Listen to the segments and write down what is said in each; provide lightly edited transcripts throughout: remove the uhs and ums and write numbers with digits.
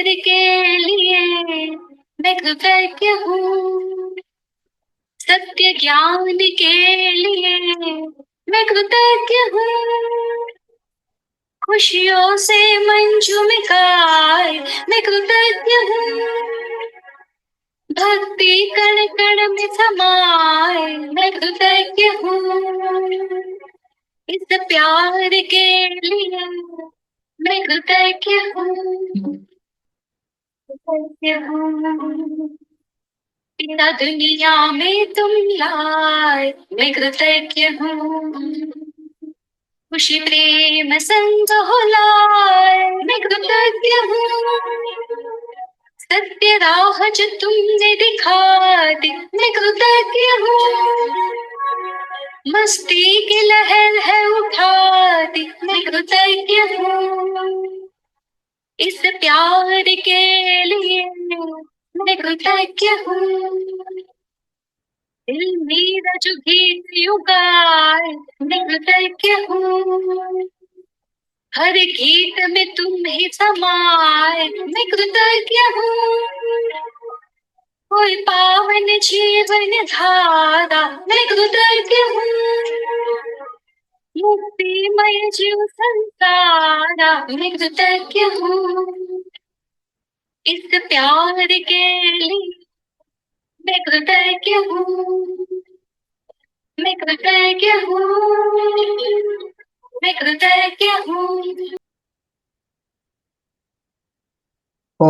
के लिए मैं कृतज्ञ हूँ, सत्य ज्ञान के लिए मैं कृतज्ञ हूँ, खुशियों से मन झूमकाए मैं कृतज्ञ हूँ, भक्ति कण कण में समाए मैं कृतज्ञ हूँ, इस प्यार के लिए मैं कृतज्ञ हूँ, कृतज्ञ हूँ। पिता दुनिया में तुम लाए मैं कृतज्ञ हूँ, खुशी प्रेम संग हो लाए मैं कृतज्ञ हूँ, सत्य राह जो तुमने दिखा दी मैं कृतज्ञ हूँ, मस्ती की लहर है उठा दी मैं कृतज्ञ हूँ, इस प्यार के लिए मैं कृतज्ञ हूँ, दिल मेरा जो गीत युगाए मैं कृतज्ञ हूँ, हर गीत में तुम ही समाए मैं कृतज्ञ हूँ, कोई पावन जीवन धारा मैं कृतज्ञ हूँ, मुक्तिमय जीव संसारा मैं कृतज्ञ हूँ, इस प्यार के लिए मैं कृतज्ञ हूँ, मैं कृतज्ञ हूँ, मैं कृतज्ञ हूँ। ॐ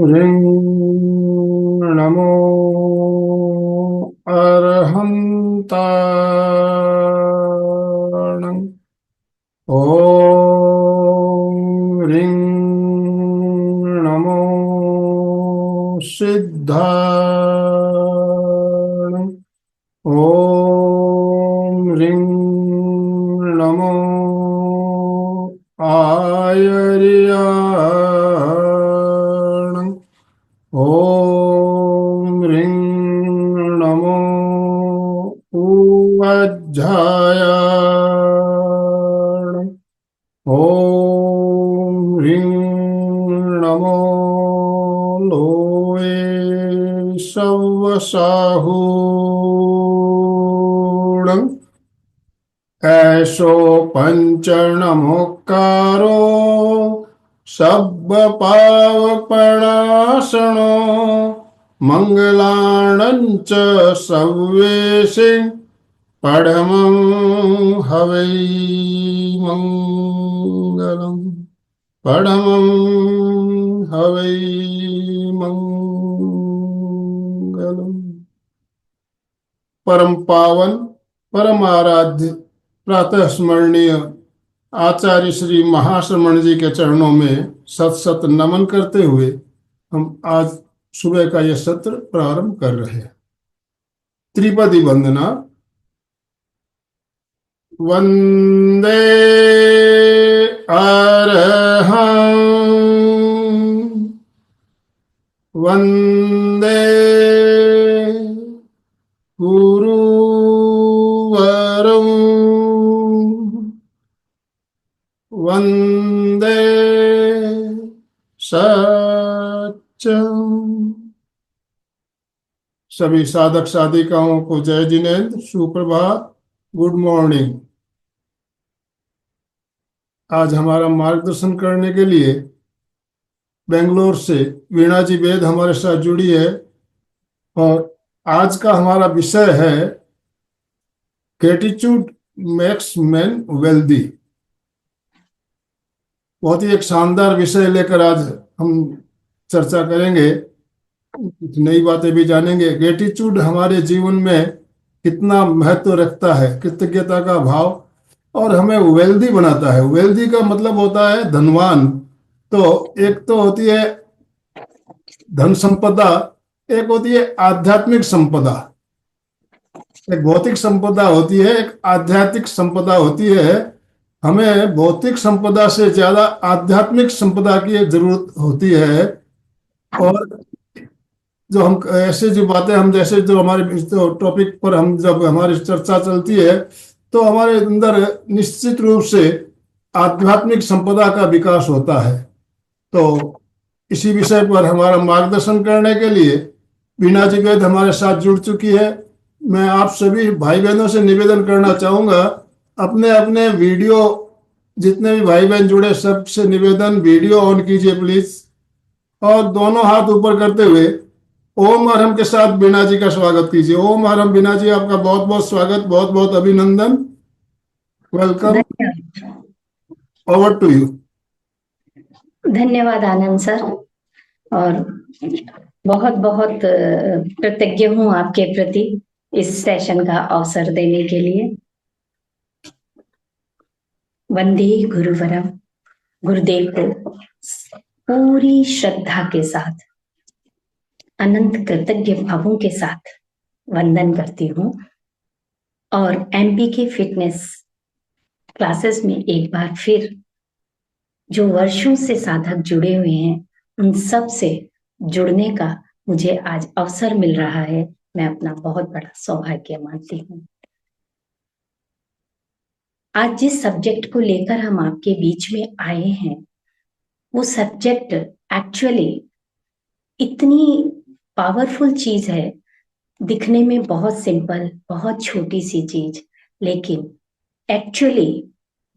ह्रीं नमो अरहन्ताणं। ॐ ह्रीं नमो सिद्धाणं। ॐ ह्रीं नमो आयर्याणं। ॐ ह्रीं नमो उवज्झायाणं। ॐ ह्रीं नमो लोये सव्वसाहूणं। ऐसो पंचनमोक्कारो सब्बपावपणासनो मंगलाणं च सव्वेशे पढमं हवै मंगलम्। पढमं हवै मंगलम्। परम पावन परम आराध्य प्रातः स्मरणीय आचार्य श्री महाश्रमण जी के चरणों में सत सत नमन करते हुए हम आज सुबह का यह सत्र प्रारंभ कर रहे हैं। त्रिपदी वंदना। वंदे अरहं वंदे गुरुवरं वंदे सत्यं। सभी साधक साधिकाओं को जय जिनेन्द्र, सुप्रभात, गुड मॉर्निंग। आज हमारा मार्गदर्शन करने के लिए बेंगलोर से वीणा जी वेद हमारे साथ जुड़ी है और आज का हमारा विषय है ग्रेटिट्यूड मेक्स मैन वेल्दी। बहुत ही एक शानदार विषय लेकर आज हम चर्चा करेंगे, कुछ नई बातें भी जानेंगे। ग्रेटिट्यूड हमारे जीवन में कितना महत्व रखता है, कृतज्ञता का भाव, और हमें वेल्दी बनाता है। वेल्दी का मतलब होता है धनवान। तो एक तो होती है धन संपदा, एक होती है आध्यात्मिक संपदा। एक भौतिक संपदा होती है, एक आध्यात्मिक संपदा होती है। हमें भौतिक संपदा से ज्यादा आध्यात्मिक संपदा की जरूरत होती है। और जो हम ऐसे जो बातें हम जैसे जो हमारे टॉपिक पर हम जब हमारी चर्चा चलती है तो हमारे अंदर निश्चित रूप से आध्यात्मिक संपदा का विकास होता है। तो इसी विषय पर हमारा मार्गदर्शन करने के लिए बीना जी वैद हमारे साथ जुड़ चुकी है। मैं आप सभी भाई बहनों से निवेदन करना चाहूंगा, अपने अपने वीडियो, जितने भी भाई बहन जुड़े सबसे निवेदन, वीडियो ऑन कीजिए प्लीज, और दोनों हाथ ऊपर करते हुए ओम और हम के साथ बीना जी का स्वागत कीजिए। ओम और हम, बीना जी आपका बहुत बहुत स्वागत, बहुत बहुत अभिनंदन, वेलकम, धन्यवाद। Over to you. धन्यवाद आनंद सर, और बहुत बहुत कृतज्ञ हूँ आपके प्रति इस सेशन का अवसर देने के लिए। वंदे गुरुवरम, गुरुदेव को पूरी श्रद्धा के साथ, अनंत कृतज्ञ भावों के साथ वंदन करती हूँ, और एमपी के फिटनेस क्लासेस में एक बार फिर जो वर्षों से साधक जुड़े हुए हैं उन सब से जुड़ने का मुझे आज अवसर मिल रहा है। मैं अपना बहुत बड़ा सौभाग्य मानती हूँ। आज जिस सब्जेक्ट को लेकर हम आपके बीच में आए हैं वो सब्जेक्ट एक्चुअली इतनी पावरफुल चीज है, दिखने में बहुत सिंपल, बहुत छोटी सी चीज, लेकिन एक्चुअली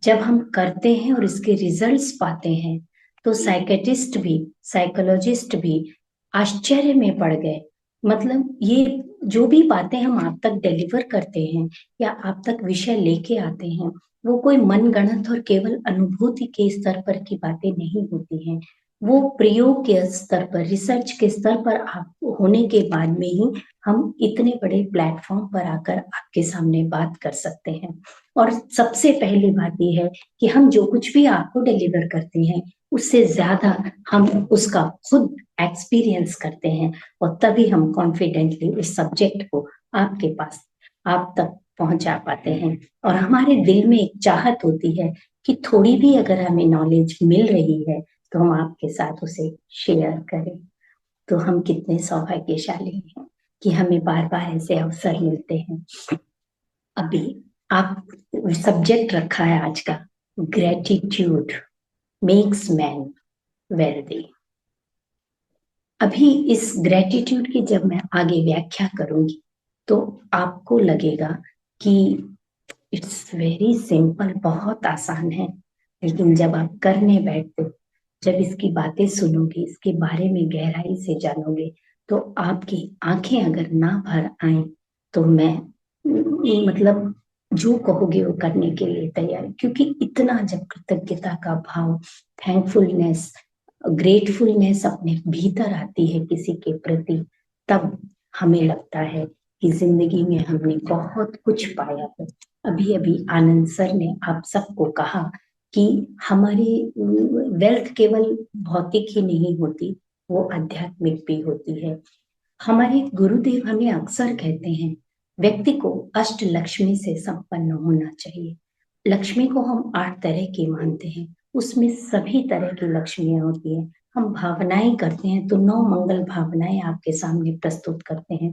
जब हम करते हैं और इसके रिजल्ट्स पाते हैं तो साइकेटिस्ट भी, साइकोलॉजिस्ट भी आश्चर्य में पड़ गए। मतलब ये जो भी बातें हम आप तक डिलीवर करते हैं या आप तक विषय लेके आते हैं वो कोई मनगढ़ंत और केवल अनुभूति के स्तर पर की बातें नहीं होती हैं। वो प्रयोग के स्तर पर, रिसर्च के स्तर पर आप होने के बाद में ही हम इतने बड़े प्लेटफॉर्म पर आकर आपके सामने बात कर सकते हैं। और सबसे पहली बात यह है कि हम जो कुछ भी आपको डिलीवर करते हैं उससे ज्यादा हम उसका खुद एक्सपीरियंस करते हैं, और तभी हम कॉन्फिडेंटली उस सब्जेक्ट को आपके पास, आप तक पहुंचा पाते हैं। और हमारे दिल में एक चाहत होती है कि थोड़ी भी अगर हमें नॉलेज मिल रही है तो हम आपके साथ उसे शेयर करें। तो हम कितने सौभाग्यशाली हैं कि हमें बार बार ऐसे अवसर मिलते हैं। अभी आप सब्जेक्ट रखा है आज का, ग्रेटिट्यूड मेक्स मैन वेल्दी। अभी इस ग्रेटिट्यूड की जब मैं आगे व्याख्या करूंगी तो आपको लगेगा कि इट्स वेरी सिंपल, बहुत आसान है, लेकिन जब आप करने बैठते हो, जब इसकी बातें सुनोगे, इसके बारे में गहराई से जानोगे, तो आपकी आंखें अगर ना भर आए तो मैं मतलब जो कहोगे वो करने के लिए तैयार, क्योंकि इतना जब कृतज्ञता का भाव, थैंकफुलनेस, ग्रेटफुलनेस अपने भीतर आती है किसी के प्रति, तब हमें लगता है कि जिंदगी में हमने बहुत कुछ पाया है। अभी अभी आनंद सर ने आप सबको कहा कि हमारी वेल्थ केवल भौतिक ही नहीं होती, वो आध्यात्मिक भी होती है। हमारे गुरुदेव हमें अक्सर कहते हैं व्यक्ति को अष्ट लक्ष्मी से संपन्न होना चाहिए। लक्ष्मी को हम 8 तरह की मानते हैं, उसमें सभी तरह की लक्ष्मियां होती हैं। हम भावनाएं करते हैं तो 9 मंगल भावनाएं आपके सामने प्रस्तुत करते हैं।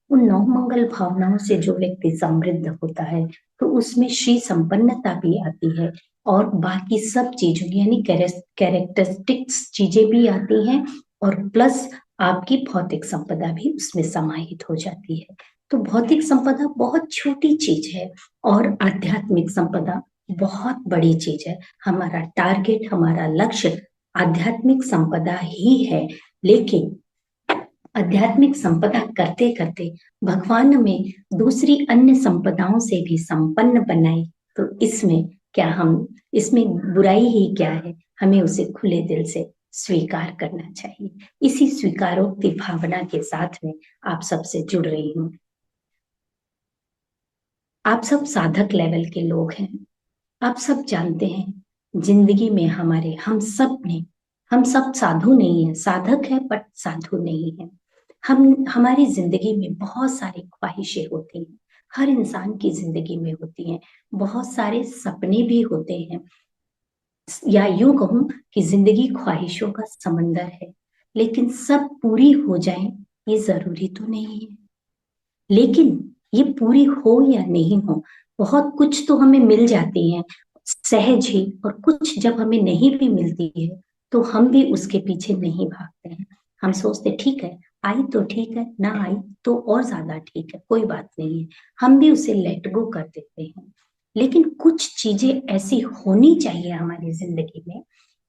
उन 9 मंगल भावनाओं से जो व्यक्ति समृद्ध होता है तो उसमें श्री संपन्नता भी आती है, और बाकी सब चीजों यानी कैरेक्टरिस्टिक्स चीजें भी आती हैं, और प्लस आपकी भौतिक संपदा भी उसमें समाहित हो जाती है। तो भौतिक संपदा बहुत छोटी चीज है और आध्यात्मिक संपदा बहुत बड़ी चीज है। हमारा टारगेट, हमारा लक्ष्य आध्यात्मिक संपदा ही है, लेकिन आध्यात्मिक संपदा करते करते भगवान में दूसरी अन्य संपदाओं से भी संपन्न बनाई, तो इसमें क्या, हम इसमें बुराई ही क्या है? हमें उसे खुले दिल से स्वीकार करना चाहिए। इसी स्वीकारोक्ति भावना के साथ में आप सबसे जुड़ रही हूँ। आप सब साधक लेवल के लोग हैं। आप सब जानते हैं जिंदगी में हमारे, हम सब साधु नहीं है, साधक है बट साधु नहीं है। हमारी जिंदगी में बहुत सारी ख्वाहिशें होती हैं, हर इंसान की जिंदगी में होती हैं। बहुत सारे सपने भी होते हैं, या यूं कहूं कि जिंदगी ख्वाहिशों का समंदर है, लेकिन सब पूरी हो जाए ये जरूरी तो नहीं है। लेकिन ये पूरी हो या नहीं हो, बहुत कुछ तो हमें मिल जाती है सहज ही, और कुछ जब हमें नहीं भी मिलती है तो हम भी उसके पीछे नहीं भागते हैं। हम सोचते ठीक है, आई तो ठीक है, ना आई तो और ज्यादा ठीक है, कोई बात नहीं है, हम भी उसे लेट गो कर देते हैं। लेकिन कुछ चीजें ऐसी होनी चाहिए हमारी जिंदगी में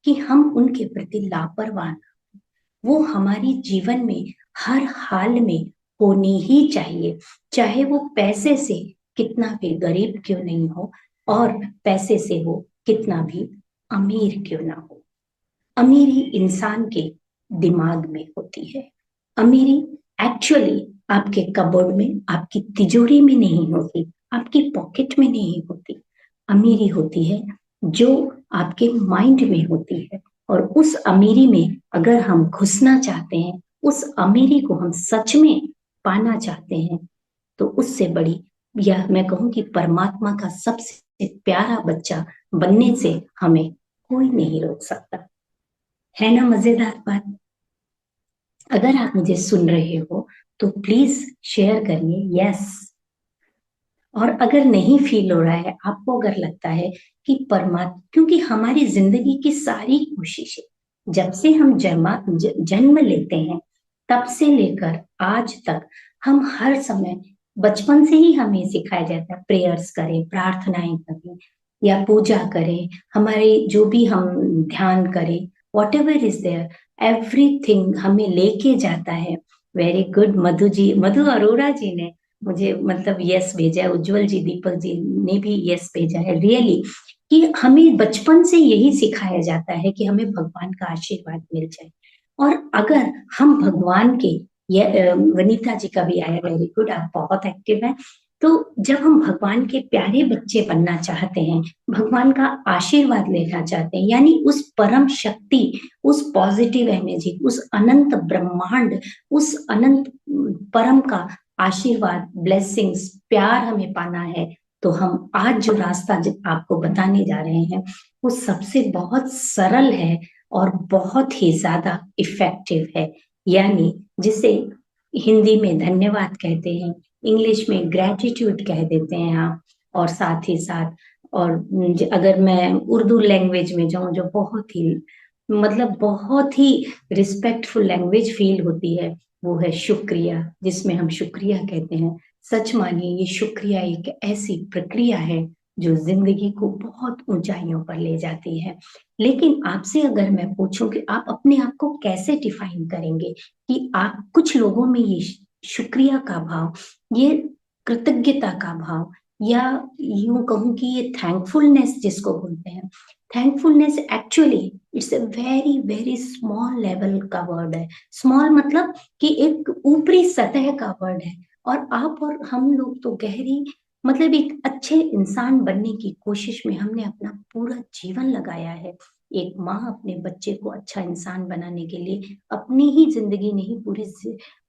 कि हम उनके प्रति लापरवाह ना, वो हमारी जीवन में हर हाल में होनी ही चाहिए, चाहे वो पैसे से कितना भी गरीब क्यों नहीं हो, और पैसे से वो कितना भी अमीर क्यों ना हो। अमीरी इंसान के दिमाग में होती है। अमीरी एक्चुअली आपके कबोर्ड में, आपकी तिजोरी में नहीं होती, आपकी पॉकेट में नहीं होती। अमीरी होती है जो आपके माइंड में होती है, और उस अमीरी में अगर हम घुसना चाहते हैं, उस अमीरी को हम सच में पाना चाहते हैं, तो उससे बड़ी, या मैं कहूं कि परमात्मा का सबसे प्यारा बच्चा बनने से हमें कोई नहीं रोक सकता। है ना मजेदार बात? अगर आप मुझे सुन रहे हो तो प्लीज शेयर करिए यस। और अगर नहीं फील हो रहा है आपको, अगर लगता है कि परमात्मा, क्योंकि हमारी जिंदगी की सारी कोशिशें जब से हम जन्म लेते हैं तब से लेकर आज तक, हम हर समय, बचपन से ही हमें सिखाया जाता है प्रेयर्स करें, प्रार्थनाएं करें या पूजा करें, हमारे जो भी हम ध्यान करें, whatever is there, everything हमें लेके जाता है। वेरी गुड मधु जी, मधु अरोड़ा जी ने मुझे मतलब यस भेजा है, उज्जवल जी, दीपक जी ने भी यस भेजा है, रियली, कि हमें बचपन से यही सिखाया जाता है कि हमें भगवान का आशीर्वाद मिल जाए। और अगर हम भगवान के, ये वनीता जी का भी आया, वेरी गुड, आप बहुत एक्टिव हैं। तो जब हम भगवान के प्यारे बच्चे बनना चाहते हैं, भगवान का आशीर्वाद लेना चाहते हैं, यानी उस परम शक्ति, उस पॉजिटिव एनर्जी, उस अनंत ब्रह्मांड, उस अनंत परम का आशीर्वाद, ब्लेसिंग्स, प्यार हमें पाना है, तो हम आज जो रास्ता आपको बताने जा रहे हैं वो सबसे बहुत सरल है और बहुत ही ज्यादा इफेक्टिव है। यानी जिसे हिंदी में धन्यवाद कहते हैं, इंग्लिश में ग्रेटिट्यूड कह देते हैं आप, और साथ ही साथ, और अगर मैं उर्दू लैंग्वेज में जाऊं, जो बहुत ही मतलब बहुत ही रिस्पेक्टफुल लैंग्वेज फील होती है, वो है शुक्रिया, जिसमें हम शुक्रिया कहते हैं। सच मानिए ये शुक्रिया एक ऐसी प्रक्रिया है जो जिंदगी को बहुत ऊंचाइयों पर ले जाती है। लेकिन आपसे अगर मैं पूछूं कि आप अपने आप को कैसे डिफाइन करेंगे, कि आप, कुछ लोगों में ये शुक्रिया का भाव, ये कृतज्ञता का भाव, या यूं कहूं कि ये थैंकफुलनेस जिसको बोलते हैं, thankfulness actually it's a very very small level का वर्ड है। स्मॉल मतलब कि एक ऊपरी सतह का वर्ड है, और आप और हम लोग तो गहरी, मतलब एक अच्छे इंसान बनने की कोशिश में हमने अपना पूरा जीवन लगाया है। एक माँ अपने बच्चे को अच्छा इंसान बनाने के लिए अपनी ही जिंदगी नहीं, पूरी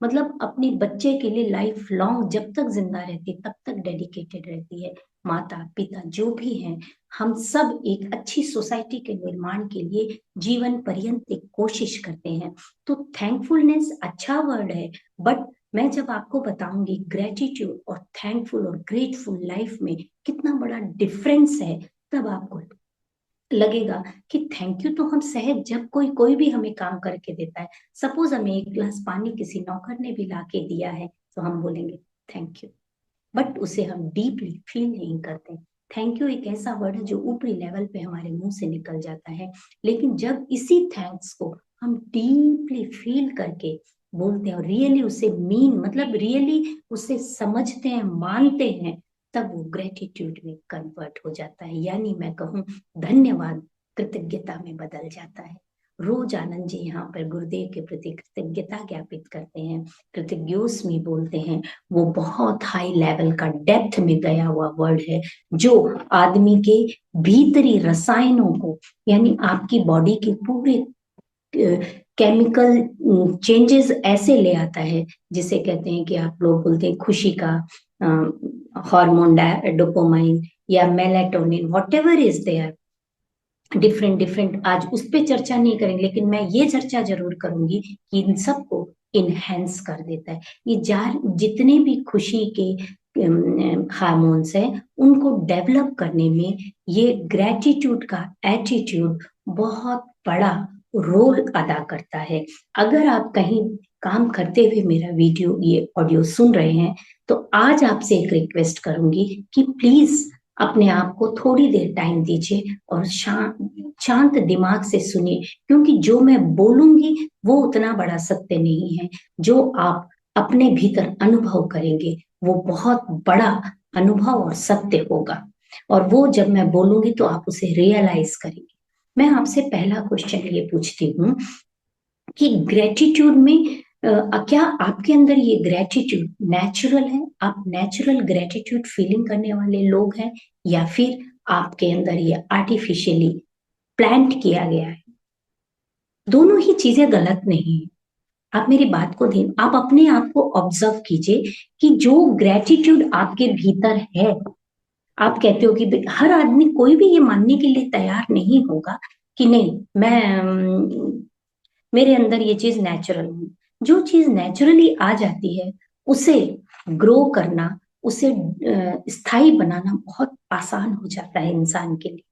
मतलब अपने बच्चे के लिए लाइफ लॉन्ग, जब तक जिंदा रहती है तब तक डेडिकेटेड रहती है। माता पिता जो भी हैं, हम सब एक अच्छी सोसाइटी के निर्माण के लिए जीवन पर्यंत एक कोशिश करते हैं। तो थैंकफुलनेस अच्छा वर्ड है, बट मैं जब आपको बताऊंगी ग्रेटिट्यूड और थैंकफुल और ग्रेटफुल लाइफ में कितना बड़ा डिफरेंस है, तब आपको लगेगा कि थैंक यू तो हम सहज, जब कोई कोई भी हमें काम करके देता है, सपोज हमें एक गिलास पानी किसी नौकर ने भी ला के दिया है, तो हम बोलेंगे थैंक यू, बट उसे हम डीपली फील नहीं करते। थैंक यू एक ऐसा वर्ड है जो ऊपरी लेवल पे हमारे मुंह से निकल जाता है, लेकिन जब इसी थैंक्स को हम डीपली फील करके बोलते हैं, और रियली उसे मीन, मतलब रियली उसे समझते हैं, मानते हैं, तब वो ग्रेटिट्यूड में कन्वर्ट हो जाता है। यानी मैं कहूँ धन्यवाद कृतज्ञता में बदल जाता है। रोज आनंद जी यहाँ पर गुरुदेव के प्रति कृतज्ञता ज्ञापित करते हैं, कृतज्ञोस्मी बोलते हैं। वो बहुत हाई लेवल का, डेप्थ में गया हुआ वर्ड है, जो आदमी के भीतरी रसायनों को, यानी आपकी बॉडी के पूरे केमिकल चेंजेस ऐसे ले आता है, जिसे कहते हैं कि आप लोग बोलते हैं खुशी का हार्मोन, डोपामाइन या melatonin, whatever is there, different different, आज उस पर चर्चा नहीं करेंगे, लेकिन मैं ये चर्चा जरूर करूंगी कि इन सबको इनहेंस कर देता है। ये जितने भी खुशी के हार्मोन्स हैं, उनको डेवलप करने में ये ग्रेटिट्यूड का एटीट्यूड बहुत बड़ा रोल अदा करता है। अगर आप कहीं काम करते हुए मेरा वीडियो ये ऑडियो सुन रहे हैं तो आज आपसे एक रिक्वेस्ट करूंगी कि प्लीज अपने आप को थोड़ी देर टाइम दीजिए और शांत दिमाग से सुनिए, क्योंकि जो मैं बोलूंगी वो उतना बड़ा सत्य नहीं है। जो आप अपने भीतर अनुभव करेंगे वो बहुत बड़ा अनुभव और सत्य होगा, और वो जब मैं बोलूंगी तो आप उसे रियलाइज करेंगे। मैं आपसे पहला क्वेश्चन ये पूछती हूँ कि ग्रेटिट्यूड में क्या आपके अंदर ये ग्रेटिट्यूड नेचुरल है? आप नेचुरल ग्रेटिट्यूड फीलिंग करने वाले लोग हैं, या फिर आपके अंदर ये आर्टिफिशियली प्लांट किया गया है? दोनों ही चीजें गलत नहीं है। आप मेरी बात को ध्यान, आप अपने आप को ऑब्जर्व कीजिए कि जो ग्रेटिट्यूड आपके भीतर है, आप कहते हो कि हर आदमी, कोई भी ये मानने के लिए तैयार नहीं होगा कि नहीं मैं मेरे अंदर ये चीज नेचुरल है। जो चीज नेचुरली आ जाती है उसे ग्रो करना, उसे स्थायी बनाना बहुत आसान हो जाता है इंसान के लिए।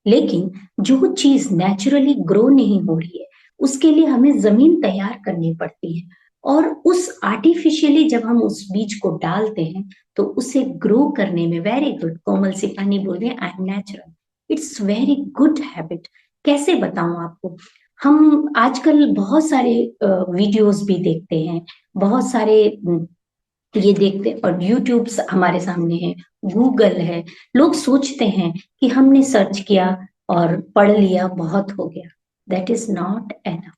लेकिन जो चीज नेचुरली ग्रो नहीं हो रही है उसके लिए हमें जमीन तैयार करनी पड़ती है, और उस आर्टिफिशियली जब हम उस बीज को डालते हैं तो उसे ग्रो करने में, वेरी गुड कोमल सिपानी बोल रहे हैं, I am natural, it's very good habit. कैसे बताऊं आपको? हम आजकल बहुत सारे वीडियोस भी देखते हैं, बहुत सारे ये देखते, और यूट्यूब हमारे सामने है, गूगल है। लोग सोचते हैं कि हमने सर्च किया और पढ़ लिया, बहुत हो गया। That is not enough.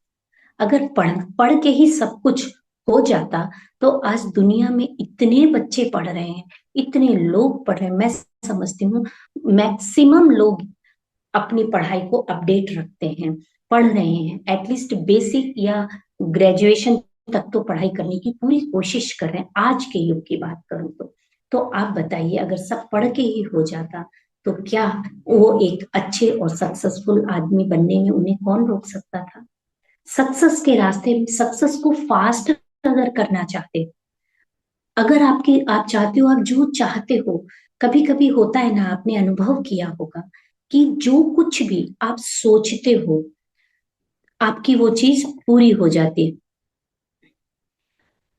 अगर पढ़ पढ़ के ही सब कुछ हो जाता तो आज दुनिया में इतने बच्चे पढ़ रहे हैं, इतने लोग पढ़ रहे हैं। मैं समझती हूँ मैक्सिमम लोग अपनी पढ़ाई को अपडेट रखते हैं, पढ़ रहे हैं, एटलीस्ट बेसिक या ग्रेजुएशन तक तो पढ़ाई करने की पूरी कोशिश कर रहे हैं। आज के युग की बात करूं तो आप बताइए, अगर सब पढ़ के ही हो जाता तो क्या वो एक अच्छे और सक्सेसफुल आदमी बनने में उन्हें कौन रोक सकता था? सक्सेस के रास्ते में, सक्सेस को फास्ट अगर करना चाहते, अगर आप चाहते हो, आप जो चाहते हो, कभी कभी होता है ना, आपने अनुभव किया होगा कि जो कुछ भी आप सोचते हो आपकी वो चीज पूरी हो जाती है।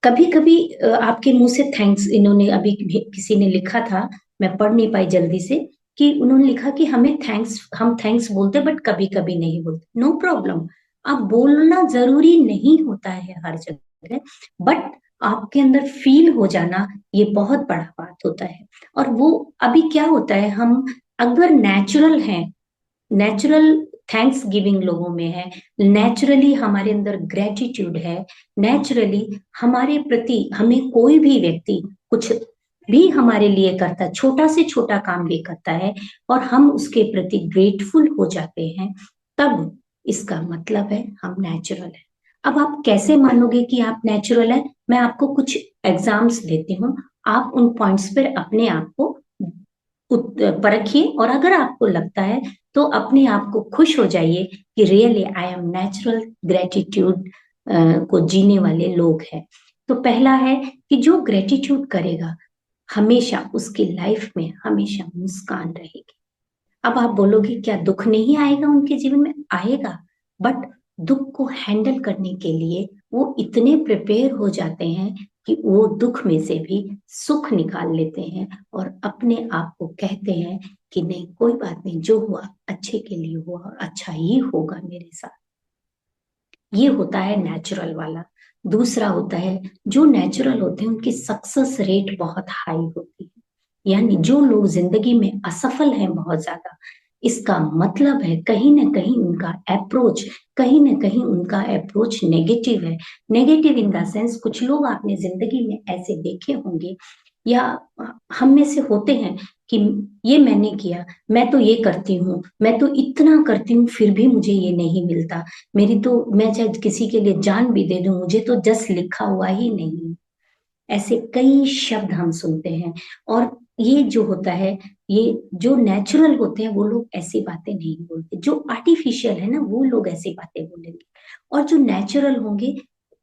कभी कभी आपके मुंह से थैंक्स, इन्होंने अभी किसी ने लिखा था, मैं पढ़ नहीं पाई जल्दी से, कि उन्होंने लिखा कि हम थैंक्स बोलते बट कभी कभी नहीं बोलते। नो प्रॉब्लम, आप बोलना जरूरी नहीं होता है हर जगह, बट आपके अंदर फील हो जाना ये बहुत बड़ा बात होता है। और वो अभी क्या होता है, हम अगर नेचुरल हैं, नेचुरल थैंक्स गिविंग लोगों में है, नेचुरली हमारे अंदर ग्रेटिट्यूड है, नेचुरली हमारे प्रति, हमें कोई भी व्यक्ति कुछ भी हमारे लिए करता है, छोटा से छोटा काम भी करता है और हम उसके प्रति ग्रेटफुल हो जाते हैं, तब इसका मतलब है हम नेचुरल है। अब आप कैसे मानोगे कि आप नेचुरल है? मैं आपको कुछ एग्जाम्स देती हूँ, आप उन पॉइंट्स पर अपने आप को परखिए, और अगर आपको लगता है तो अपने आप को खुश हो जाइए कि really I am natural gratitude को जीने वाले लोग हैं। तो पहला है कि जो ग्रेटिट्यूड करेगा हमेशा उसकी लाइफ में हमेशा मुस्कान रहेगी। अब आप बोलोगे क्या दुख नहीं आएगा उनके जीवन में? आएगा, बट दुख को हैंडल करने के लिए वो इतने प्रिपेयर हो जाते हैं कि वो दुख में से भी सुख निकाल लेते हैं और अपने आप को कहते हैं कि नहीं, कोई बात नहीं, जो हुआ अच्छे के लिए हुआ और अच्छा ही होगा मेरे साथ। ये होता है नेचुरल वाला। दूसरा होता है, जो नेचुरल होते हैं उनकी सक्सेस रेट बहुत हाई होती है, यानी जो लोग जिंदगी में असफल हैं बहुत ज्यादा, इसका मतलब है कहीं ना कहीं उनका अप्रोच, कहीं ना कहीं उनका अप्रोच नेगेटिव है। नेगेटिव इन द सेंस, कुछ लोग आपने जिंदगी में ऐसे देखे होंगे या हम में से होते हैं कि ये मैंने किया, मैं तो ये करती हूँ, मैं तो इतना करती हूँ, फिर भी मुझे ये नहीं मिलता, मेरी तो, मैं चाहे किसी के लिए जान भी दे दूं मुझे तो जस्ट लिखा हुआ ही नहीं। ऐसे कई शब्द हम सुनते हैं, और ये जो होता है, ये जो नेचुरल होते हैं वो लोग ऐसी बातें नहीं बोलते, जो आर्टिफिशियल है ना वो लोग ऐसी बातें बोलेंगे। और जो नेचुरल होंगे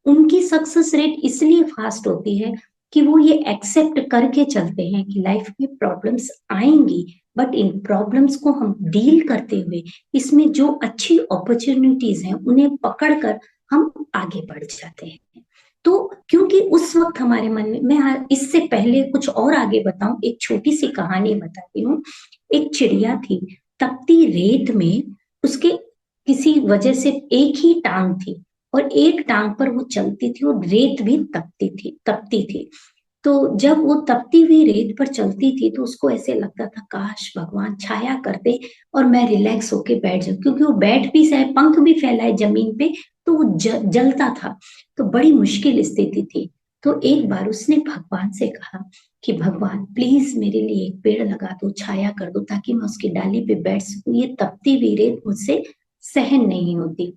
उनकी सक्सेस रेट इसलिए फास्ट होती है कि वो ये एक्सेप्ट करके चलते हैं कि लाइफ में प्रॉब्लम्स आएंगी, बट इन प्रॉब्लम्स को हम डील करते हुए इसमें जो अच्छी अपॉर्चुनिटीज हैं उन्हें पकड़कर हम आगे बढ़ जाते हैं। तो क्योंकि उस वक्त हमारे मन में, मैं इससे पहले कुछ और आगे बताऊं, एक छोटी सी कहानी बताती हूँ। एक चिड़िया थी, तपती रेत में उसके किसी वजह से एक ही टांग थी और एक टांग पर वो चलती थी और रेत भी तपती थी। तो जब वो तपती हुई रेत पर चलती थी तो उसको ऐसे लगता था काश भगवान छाया कर दे और मैं रिलैक्स होके बैठ जाऊं, क्योंकि वो बैठ भी सहे, पंख भी फैलाए जमीन पे तो वो जलता था। तो बड़ी मुश्किल स्थिति थी। तो एक बार उसने भगवान से कहा कि भगवान प्लीज मेरे लिए एक पेड़ लगा दो, छाया कर दो, ताकि मैं उसकी डाली पे बैठ सकूं, ये तपती हुई रेत मुझसे सहन नहीं होती।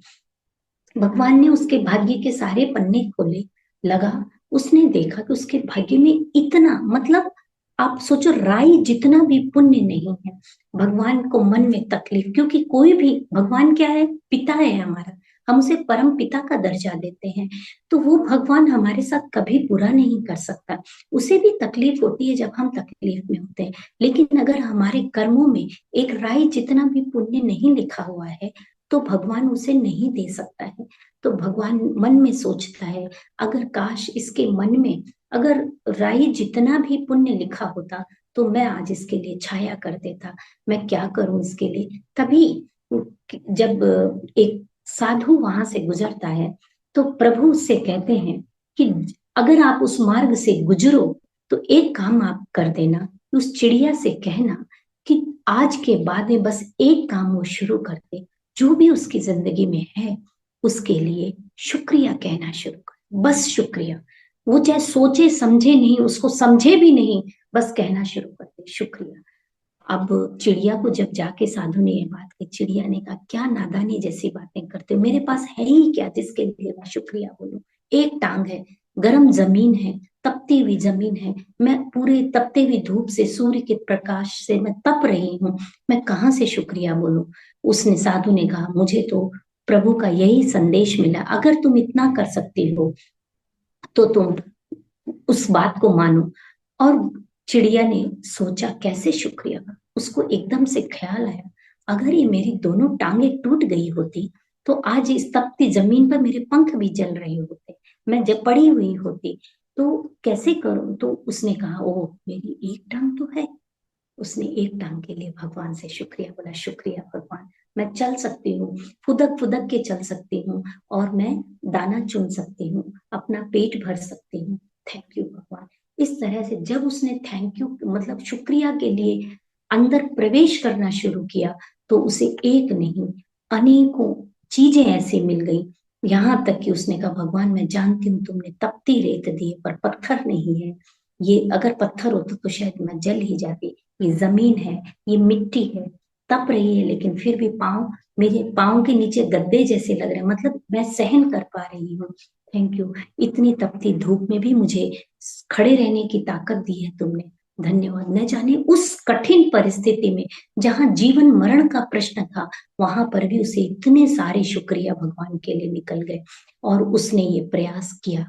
भगवान ने उसके भाग्य के सारे पन्ने खोले, लगा, उसने देखा कि उसके भाग्य में इतना, मतलब आप सोचो राई जितना भी पुण्य नहीं है। भगवान को मन में तकलीफ, क्योंकि कोई भी, भगवान क्या है, पिता है हमारा, हम उसे परम पिता का दर्जा देते हैं, तो वो भगवान हमारे साथ कभी बुरा नहीं कर सकता। उसे भी तकलीफ होती है जब हम तकलीफ में होते हैं, लेकिन अगर हमारे कर्मों में एक राई जितना भी पुण्य नहीं लिखा हुआ है तो भगवान उसे नहीं दे सकता है। तो भगवान मन में सोचता है, अगर काश इसके मन में अगर राई जितना भी पुण्य लिखा होता तो मैं आज इसके लिए छाया कर देता, मैं क्या करूं इसके लिए। तभी जब एक साधु वहां से गुजरता है तो प्रभु उससे कहते हैं कि अगर आप उस मार्ग से गुजरो तो एक काम आप कर देना, उस चिड़िया से कहना कि आज के बाद में बस एक काम वो शुरू कर दे, जो भी उसकी जिंदगी में है उसके लिए शुक्रिया कहना शुरू कर, बस शुक्रिया। वो चाहे सोचे समझे नहीं, उसको समझे भी नहीं, बस कहना शुरू कर दे शुक्रिया। अब चिड़िया को जब जाके साधु ने ये बात की, चिड़िया ने कहा क्या नादानी जैसी बातें करते हो, मेरे पास है ही क्या जिसके लिए मैं शुक्रिया बोलूं। एक टांग है, गर्म जमीन है, तपती हुई जमीन है, मैं पूरे तपते हुई धूप से, सूर्य के प्रकाश से मैं तप रही हूँ, मैं कहाँ से शुक्रिया बोलूं। उसने, साधु ने कहा मुझे तो प्रभु का यही संदेश मिला, अगर तुम इतना कर सकती हो तो तुम उस बात को मानो। और चिड़िया ने सोचा कैसे शुक्रिया कर, उसको एकदम से ख्याल आया, अगर ये मेरी दोनों टांगे टूट गई होती तो आज इस तपती जमीन पर मेरे पंख भी जल रहे होते, मैं जब पड़ी हुई होती, तो कैसे करूं। तो उसने कहा ओ मेरी एक टांग तो है। उसने एक टांग के लिए भगवान से शुक्रिया बोला, शुक्रिया भगवान, मैं चल सकती हूँ, फुदक फुदक के चल सकती हूँ और मैं दाना चुन सकती हूँ, अपना पेट भर सकती हूँ, थैंक यू भगवान। इस तरह से जब उसने थैंक यू मतलब शुक्रिया के लिए अंदर प्रवेश करना शुरू किया तो उसे एक नहीं अनेकों चीजें ऐसी मिल गई। यहाँ तक कि उसने कहा भगवान मैं जानती हूँ तुमने तपती रेत दी है पर पत्थर नहीं है, ये अगर पत्थर होता तो शायद मैं जल ही जाती, ये जमीन है, ये मिट्टी है, तप रही है लेकिन फिर भी पाँव, मेरे पाँव के नीचे गद्दे जैसे लग रहे हैं, मतलब मैं सहन कर पा रही हूँ, थैंक यू। इतनी तपती धूप में भी मुझे खड़े रहने की ताकत दी है तुमने, धन्यवाद। न जाने उस कठिन परिस्थिति में जहां जीवन मरण का प्रश्न था वहां पर भी उसे इतने सारे शुक्रिया भगवान के लिए निकल गए और उसने ये प्रयास किया।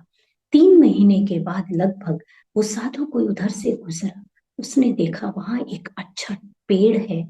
3 महीने के बाद लगभग वो साधु कोई उधर से गुजरा, उसने देखा वहां एक अच्छा पेड़ है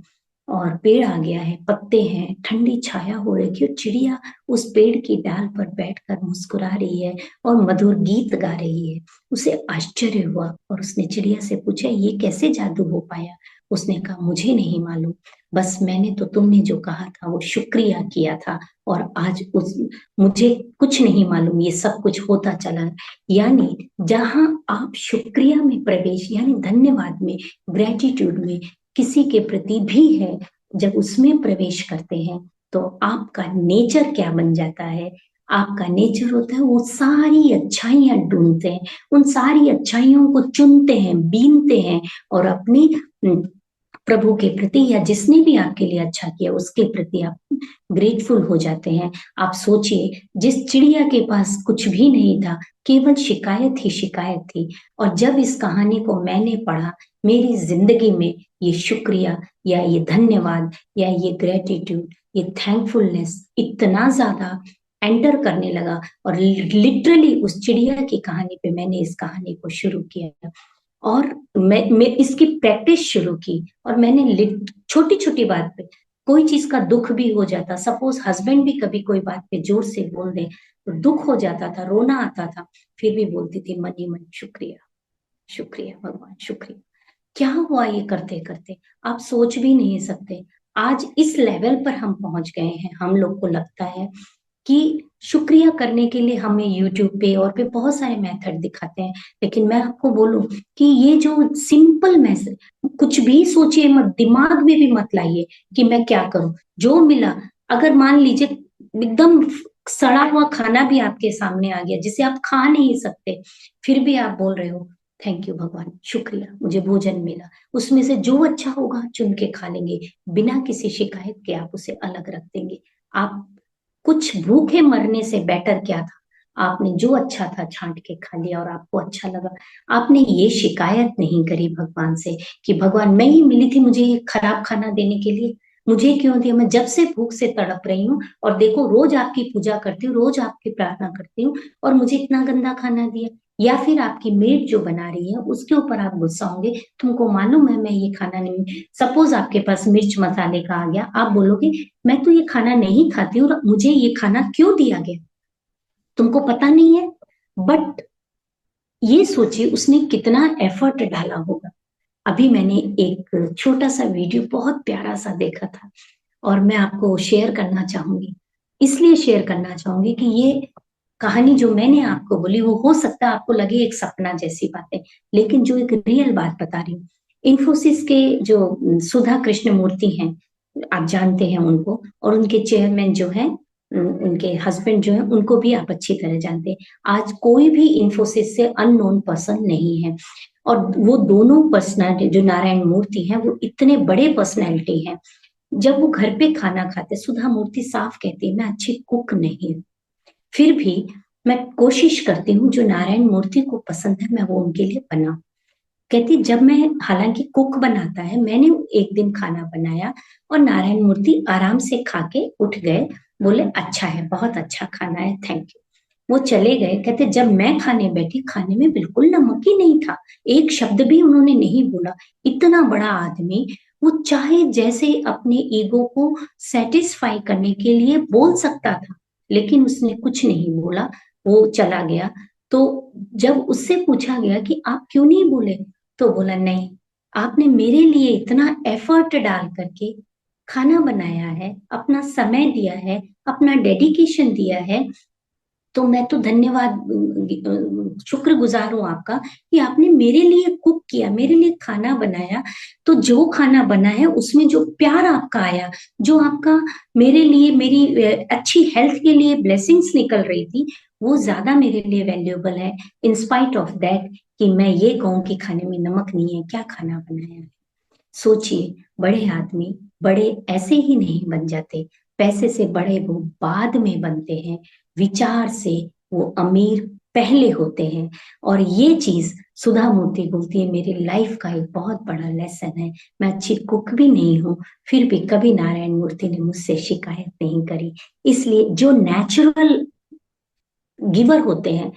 और पेड़ आ गया है, पत्ते हैं, ठंडी छाया हो रही है, चिड़िया उस पेड़ की डाल पर बैठकर मुस्कुरा रही है और मधुर गीत गा रही है। उसे आश्चर्य हुआ और उसने चिड़िया से पूछा ये कैसे जादू हो पाया। उसने कहा मुझे नहीं मालूम, बस मैंने तो तुमने जो कहा था वो शुक्रिया किया था और आज उस मुझे कुछ नहीं मालूम, ये सब कुछ होता चला। यानी जहां आप शुक्रिया में प्रवेश, यानी धन्यवाद में, ग्रेटिट्यूड में, किसी के प्रति भी है, जब उसमें प्रवेश करते हैं तो आपका नेचर क्या बन जाता है। आपका नेचर होता है वो सारी अच्छाइयां ढूंढते हैं, उन सारी अच्छाइयों को चुनते हैं, बीनते हैं और अपनी प्रभु के प्रति या जिसने भी आपके लिए अच्छा किया उसके प्रति आप ग्रेटफुल हो जाते हैं। आप सोचिए जिस चिड़िया के पास कुछ भी नहीं था, केवल शिकायत ही शिकायत थी, और जब इस कहानी को मैंने पढ़ा मेरी जिंदगी में ये शुक्रिया या ये धन्यवाद या ये ग्रेटिट्यूड, ये थैंकफुलनेस इतना ज्यादा एंटर करने लगा और लिटरली उस चिड़िया की कहानी पे मैंने इस कहानी को शुरू किया और मैं इसकी प्रैक्टिस शुरू की, और मैंने छोटी छोटी बात पे कोई चीज का दुख भी हो जाता, सपोज हस्बैंड भी कभी कोई बात पे जोर से बोल दे तो दुख हो जाता था, रोना आता था, फिर भी बोलती थी मन ही मन शुक्रिया, शुक्रिया भगवान, शुक्रिया। क्या हुआ ये करते करते, आप सोच भी नहीं सकते आज इस लेवल पर हम पहुंच गए हैं। हम लोग को लगता है कि शुक्रिया करने के लिए हमें यूट्यूब पे और पे बहुत सारे मेथड दिखाते हैं, लेकिन मैं आपको बोलूं कि ये जो सिंपल मैसेज, कुछ भी सोचिए मत, दिमाग में भी मत लाइए कि मैं क्या करूं, जो मिला। अगर मान लीजिए एकदम सड़ा हुआ खाना भी आपके सामने आ गया जिसे आप खा नहीं सकते, फिर भी आप बोल रहे हो थैंक यू भगवान, शुक्रिया मुझे भोजन मिला, उसमें से जो अच्छा होगा चुन के खा लेंगे, बिना किसी शिकायत के आप उसे अलग रख देंगे। आप कुछ भूखे मरने से बेटर क्या था, आपने जो अच्छा था छांट के खा लिया और आपको अच्छा लगा। आपने ये शिकायत नहीं करी भगवान से कि भगवान मैं ही मिली थी मुझे ये खराब खाना देने के लिए, मुझे क्यों दिया, मैं जब से भूख से तड़प रही हूँ और देखो रोज आपकी पूजा करती हूँ, रोज आपकी प्रार्थना करती हूँ और मुझे इतना गंदा खाना दिया। या फिर आपकी मेड जो बना रही है उसके ऊपर आप गुस्सा होंगे, तुमको मालूम है मैं ये खाना नहीं, सपोज आपके पास मिर्च मसाले का आ गया, आप बोलोगे मैं तो ये खाना नहीं खाती हूँ, मुझे ये खाना क्यों दिया गया, तुमको पता नहीं है। बट ये सोचिए उसने कितना एफर्ट डाला होगा। अभी मैंने एक छोटा सा वीडियो बहुत प्यारा सा देखा था और मैं आपको शेयर करना चाहूंगी, इसलिए शेयर करना चाहूंगी कि ये कहानी जो मैंने आपको बोली वो हो सकता है आपको लगे एक सपना जैसी बातें, लेकिन जो एक रियल बात बता रही हूँ। इन्फोसिस के जो सुधा कृष्ण मूर्ति हैं, आप जानते हैं उनको, और उनके चेयरमैन जो हैं, उनके हस्बैंड जो हैं उनको भी आप अच्छी तरह जानते हैं। आज कोई भी इन्फोसिस से अननोन पर्सन नहीं है, और वो दोनों पर्सनालिटी जो नारायण मूर्ति हैं वो इतने बड़े पर्सनालिटी हैं। जब वो घर पे खाना खाते, सुधा मूर्ति साफ कहती है मैं अच्छी कुक नहीं हूँ, फिर भी मैं कोशिश करती हूँ जो नारायण मूर्ति को पसंद है मैं वो उनके लिए बनाऊं। कहती जब मैं, हालांकि कुक बनाता है, मैंने एक दिन खाना बनाया और नारायण मूर्ति आराम से खा के उठ गए, बोले अच्छा है, बहुत अच्छा खाना है, थैंक यू, वो चले गए। कहते जब मैं खाने बैठी खाने में बिल्कुल नमक ही नहीं था, एक शब्द भी उन्होंने नहीं बोला। इतना बड़ा आदमी, वो चाहे जैसे अपने ईगो को सेटिस्फाई करने के लिए बोल सकता था, लेकिन उसने कुछ नहीं बोला, वो चला गया। तो जब उससे पूछा गया कि आप क्यों नहीं बोले, तो बोला नहीं, आपने मेरे लिए इतना एफर्ट डाल करके खाना बनाया है, अपना समय दिया है, अपना डेडिकेशन दिया है, तो मैं तो धन्यवाद, शुक्रगुजार हूं आपका कि आपने मेरे लिए कुक किया, मेरे लिए खाना बनाया। तो जो खाना बना है उसमें जो प्यार आपका आया, जो आपका मेरे लिए, मेरी अच्छी हेल्थ के लिए ब्लेसिंग्स निकल रही थी, वो ज्यादा मेरे लिए वैल्यूएबल है, इन स्पाइट ऑफ दैट कि मैं ये कहूं कि खाने में नमक नहीं है, क्या खाना बनाया है। सोचिए, बड़े आदमी बड़े ऐसे ही नहीं बन जाते, पैसे से बड़े वो बाद में बनते हैं, विचार से वो अमीर पहले होते हैं। और ये चीज सुधा मूर्ति बोलती है मेरी लाइफ का एक बहुत बड़ा लेसन है। मैं अच्छी कुक भी नहीं हूँ, फिर भी कभी नारायण मूर्ति ने मुझसे शिकायत नहीं करी। इसलिए जो नेचुरल गिवर होते हैं,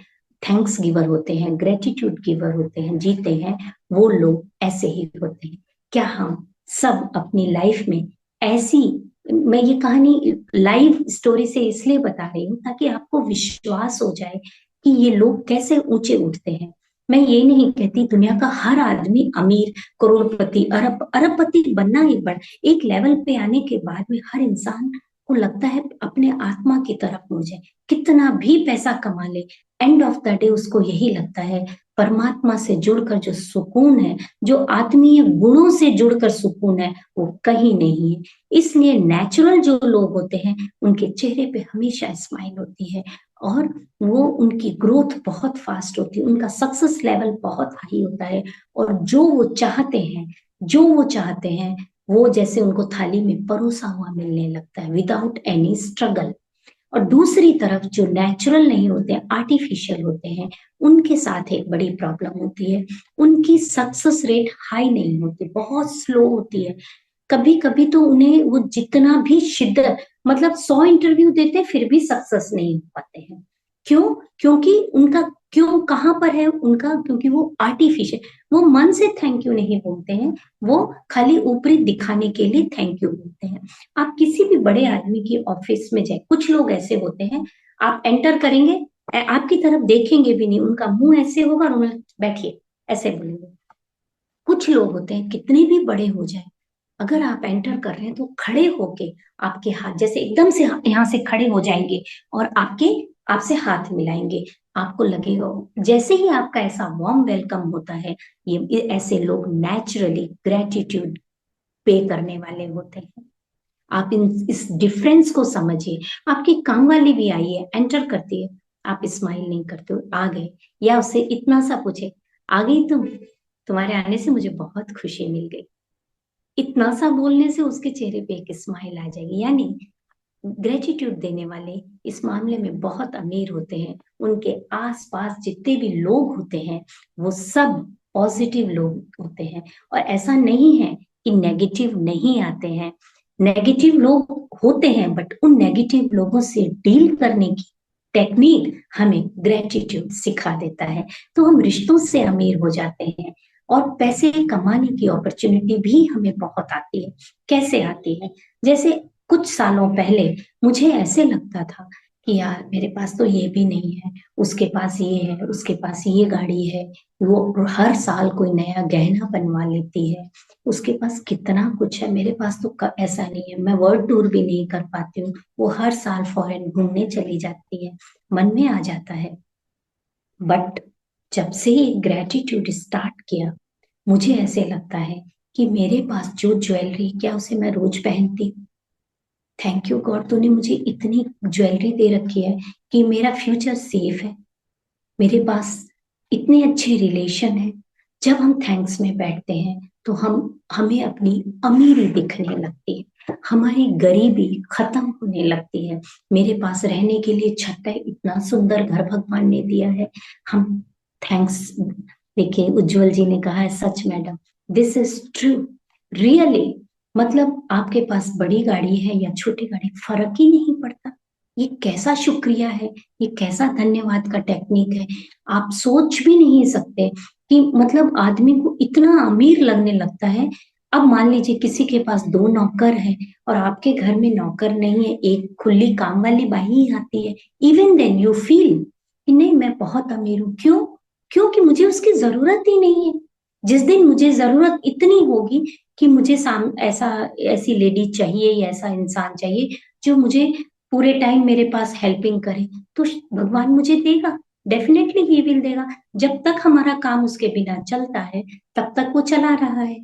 थैंक्स गिवर होते हैं, ग्रेटिट्यूड गिवर होते हैं, जीते हैं, वो लोग ऐसे ही होते हैं। क्या हम सब अपनी लाइफ में ऐसी, मैं ये कहानी लाइव स्टोरी से इसलिए बता रही हूँ ताकि आपको विश्वास हो जाए कि ये लोग कैसे ऊंचे उठते हैं। मैं ये नहीं कहती दुनिया का हर आदमी अमीर, करोड़पति, अरबपति बनना एक बड़ा, एक लेवल पे आने के बाद में हर इंसान को लगता है अपने आत्मा की तरफ मुड़ जाए, कितना भी पैसा कमा ले, एंड ऑफ द डे उसको यही लगता है परमात्मा से जुड़कर जो सुकून है, जो आत्मीय गुणों से जुड़कर सुकून है, वो कहीं नहीं है। इसलिए नेचुरल जो लोग होते हैं उनके चेहरे पे हमेशा स्माइल होती है, और वो उनकी ग्रोथ बहुत फास्ट होती है, उनका सक्सेस लेवल बहुत हाई होता है, और जो वो चाहते हैं, जो वो चाहते हैं वो जैसे उनको थाली में परोसा हुआ मिलने लगता है विदाउट एनी स्ट्रगल। और दूसरी तरफ जो नेचुरल नहीं होते हैं, आर्टिफिशियल होते हैं, उनके साथ एक बड़ी प्रॉब्लम होती है, उनकी सक्सेस रेट हाई नहीं होती, बहुत स्लो होती है। कभी कभी तो उन्हें वो जितना भी शिद्दत, मतलब 100 इंटरव्यू देते फिर भी सक्सेस नहीं हो पाते हैं। क्यों? क्योंकि उनका क्यों कहाँ पर है उनका, क्योंकि वो आर्टिफिशियल, वो मन से थैंक यू नहीं बोलते हैं, वो खाली ऊपरी दिखाने के लिए थैंक यू बोलते हैं। आप किसी भी बड़े आदमी की ऑफिस में जाए, कुछ लोग ऐसे होते हैं, आप एंटर करेंगे, आपकी तरफ देखेंगे भी नहीं, उनका मुंह ऐसे होगा और उन्हें बैठिए ऐसे बोलेंगे। कुछ लोग होते हैं कितने भी बड़े हो जाए, अगर आप एंटर कर रहे हैं तो खड़े होके आपके हाथ जैसे एकदम से यहाँ से खड़े हो जाएंगे और आपसे हाथ मिलाएंगे। आपको लगेगा जैसे ही आपका ऐसा वार्म वेलकम होता है, ये ऐसे लोग नेचुरली ग्रेटिट्यूड पे करने वाले होते हैं। आप इस डिफरेंस को समझिए। आपकी काम वाली भी आई है, एंटर करती है, आप स्माइल नहीं करते हो, आ गए, या उससे इतना सा पूछे, आ गई तुम, तुम्हारे आने से मुझे बहुत खुशी मिल गई, इतना सा बोलने से उसके चेहरे पे एक स्माइल आ जाएगी। यानी ग्रेटिट्यूड देने वाले इस मामले में बहुत अमीर होते हैं। उनके आसपास जितने भी लोग होते हैं वो सब पॉजिटिव लोग होते हैं, और ऐसा नहीं है कि नेगेटिव नहीं आते हैं, नेगेटिव लोग होते हैं, बट उन नेगेटिव लोगों से डील करने की टेक्निक हमें ग्रेटिट्यूड सिखा देता है। तो हम रिश्तों से अमीर हो जाते हैं, और पैसे कमाने की अपॉर्चुनिटी भी हमें बहुत आती है। कैसे आती है? जैसे कुछ सालों पहले मुझे ऐसे लगता था कि यार मेरे पास तो ये भी नहीं है, उसके पास ये है, उसके पास ये गाड़ी है, वो हर साल कोई नया गहना बनवा लेती है, उसके पास कितना कुछ है, मेरे पास तो ऐसा नहीं है, मैं वर्ल्ड टूर भी नहीं कर पाती हूँ, वो हर साल फॉरेन घूमने चली जाती है, मन में आ जाता है। बट जब से ये ग्रेटिट्यूड स्टार्ट किया, मुझे ऐसे लगता है कि मेरे पास जो ज्वेलरी, क्या उसे मैं रोज पहनती? थैंक यू गॉड, तूने मुझे इतनी ज्वेलरी दे रखी है कि मेरा फ्यूचर सेफ है, मेरे पास इतने अच्छे रिलेशन है। जब हम थैंक्स में बैठते हैं तो हमें अपनी अमीरी दिखने लगती है, हमारी गरीबी खत्म होने लगती है। मेरे पास रहने के लिए छत है, इतना सुंदर घर भगवान ने दिया है, हम थैंक्स। देखिए उज्जवल जी ने कहा है, सच madam, this is true, really. मतलब आपके पास बड़ी गाड़ी है या छोटी गाड़ी, फर्क ही नहीं पड़ता। ये कैसा शुक्रिया है, ये कैसा धन्यवाद का टेक्निक है, आप सोच भी नहीं सकते कि मतलब आदमी को इतना अमीर लगने लगता है। अब मान लीजिए किसी के पास 2 नौकर है और आपके घर में नौकर नहीं है, एक खुली काम वाली बाई ही आती है, इवन देन यू फील कि नहीं मैं बहुत अमीर हूं। क्यों? क्योंकि मुझे उसकी जरूरत ही नहीं है। जिस दिन मुझे जरूरत इतनी होगी कि मुझे ऐसा ऐसी लेडी चाहिए या ऐसा इंसान चाहिए जो मुझे पूरे टाइम मेरे पास हेल्पिंग करे, तो भगवान मुझे देगा, डेफिनेटली ही विल देगा। जब तक हमारा काम उसके बिना चलता है तब तक वो चला रहा है।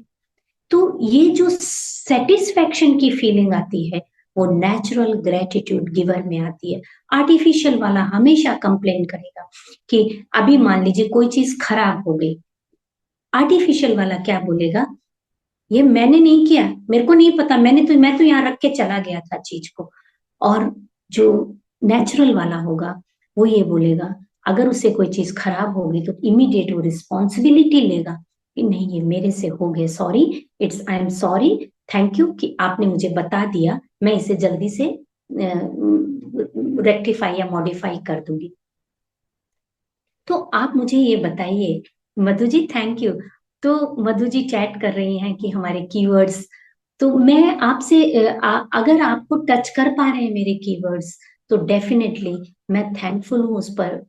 तो ये जो सेटिस्फेक्शन की फीलिंग आती है वो नेचुरल ग्रेटिट्यूड गिवर में आती है। आर्टिफिशियल वाला हमेशा कंप्लेन करेगा कि अभी मान लीजिए कोई चीज खराब हो गई, आर्टिफिशियल वाला क्या बोलेगा, ये मैंने नहीं किया, मेरे को नहीं पता, मैं तो यहाँ रख के चला गया था चीज को। और जो नेचुरल वाला होगा वो ये बोलेगा, अगर उससे कोई चीज खराब होगी तो इमीडिएट वो रिस्पॉन्सिबिलिटी लेगा कि नहीं ये मेरे से हो गया, sorry, I am sorry, thank you कि आपने मुझे बता दिया, मैं इसे जल्दी से रेक्टिफाई या मॉडिफाई कर दूंगी। तो आप मुझे ये बताइए, मधु जी थैंक यू। तो मधु जी चैट कर रही हैं कि हमारे कीवर्ड्स, तो मैं आपसे अगर आपको टच कर पा रहे हैं मेरे कीवर्ड्स तो डेफिनेटली मैं थैंकफुल हूँ उस पर,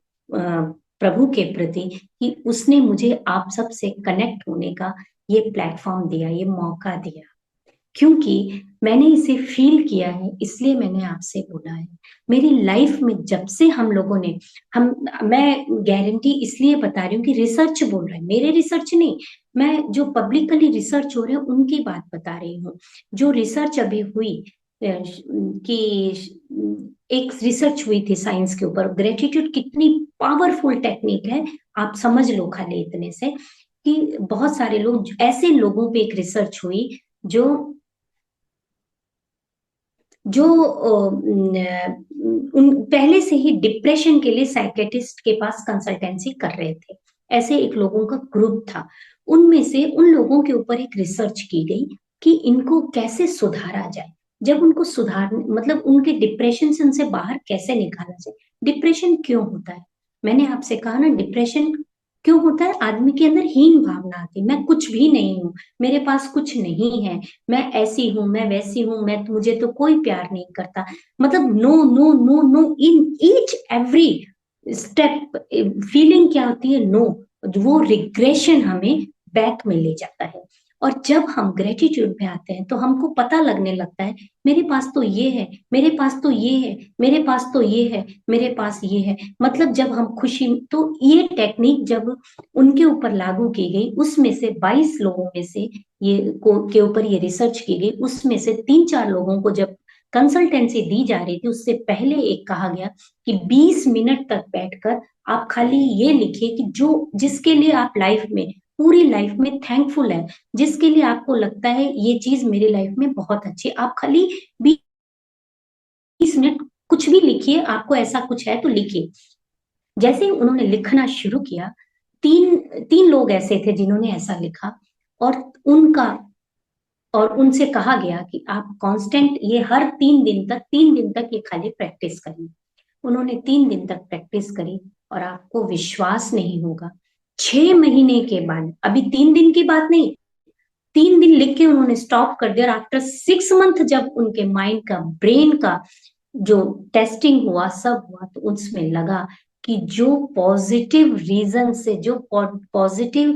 प्रभु के प्रति, कि उसने मुझे आप सब से कनेक्ट होने का ये प्लेटफॉर्म दिया, ये मौका दिया, क्योंकि मैंने इसे फील किया है, इसलिए मैंने आपसे बोला है। मेरी लाइफ में जब से हम लोगों ने हम मैं गारंटी इसलिए बता रही हूँ कि रिसर्च बोल रहा है, मेरे रिसर्च नहीं, मैं जो पब्लिकली रिसर्च हो रहे हैं उनकी बात बता रही हूँ। जो रिसर्च अभी हुई कि एक रिसर्च हुई थी साइंस के ऊपर, ग्रेटिट्यूड कितनी पावरफुल टेक्निक है, आप समझ लो खाली इतने से कि बहुत सारे लोग, ऐसे लोगों पे एक रिसर्च हुई जो जो उन पहले से ही डिप्रेशन के लिए साइकेट्रिस्ट के पास कंसल्टेंसी कर रहे थे, ऐसे एक लोगों का ग्रुप था। उनमें से उन लोगों के ऊपर एक रिसर्च की गई कि इनको कैसे सुधारा जाए। जब उनको सुधारने मतलब उनके डिप्रेशन से उनसे बाहर कैसे निकाला जाए। डिप्रेशन क्यों होता है? मैंने आपसे कहा ना, डिप्रेशन क्यों होता है? आदमी के अंदर हीन भावना आती, मैं कुछ भी नहीं हूँ, मेरे पास कुछ नहीं है, मैं ऐसी हूँ, मैं वैसी हूँ, मैं मुझे तो कोई प्यार नहीं करता। मतलब no no no no in each every step feeling क्या होती है? नो। वो रिग्रेशन हमें बैक में ले जाता है। और जब हम ग्रेटिट्यूड में आते हैं तो हमको पता लगने लगता है, मेरे पास तो ये है, मेरे पास तो ये है, मेरे पास तो ये है, मेरे पास ये है। मतलब जब हम खुशी, तो ये टेक्निक जब उनके ऊपर लागू की गई, उसमें से 22 लोगों में से ये के ऊपर ये रिसर्च की गई, उसमें से 3-4 लोगों को जब कंसल्टेंसी दी जा रही थी, उससे पहले एक कहा गया कि 20 मिनट तक बैठकर आप खाली ये लिखिए कि जो जिसके लिए आप लाइफ में, पूरी लाइफ में थैंकफुल है, जिसके लिए आपको लगता है ये चीज मेरी लाइफ में बहुत अच्छी है, आप खाली 20 मिनट कुछ भी लिखिए, आपको ऐसा कुछ है तो लिखिए। जैसे ही उन्होंने लिखना शुरू किया, तीन तीन लोग ऐसे थे जिन्होंने ऐसा लिखा, और उनका और उनसे कहा गया कि आप कांस्टेंट ये हर 3 दिन तक ये खाली प्रैक्टिस करिए। उन्होंने 3 दिन तक प्रैक्टिस करी, और आपको विश्वास नहीं होगा, 6 महीने के बाद, अभी 3 दिन की बात नहीं, 3 दिन लिख के उन्होंने स्टॉप कर दिया, और आफ्टर 6 मंथ जब उनके माइंड का, ब्रेन का जो टेस्टिंग हुआ, सब हुआ, तो उसमें लगा कि जो पॉजिटिव रीजन से, जो पॉजिटिव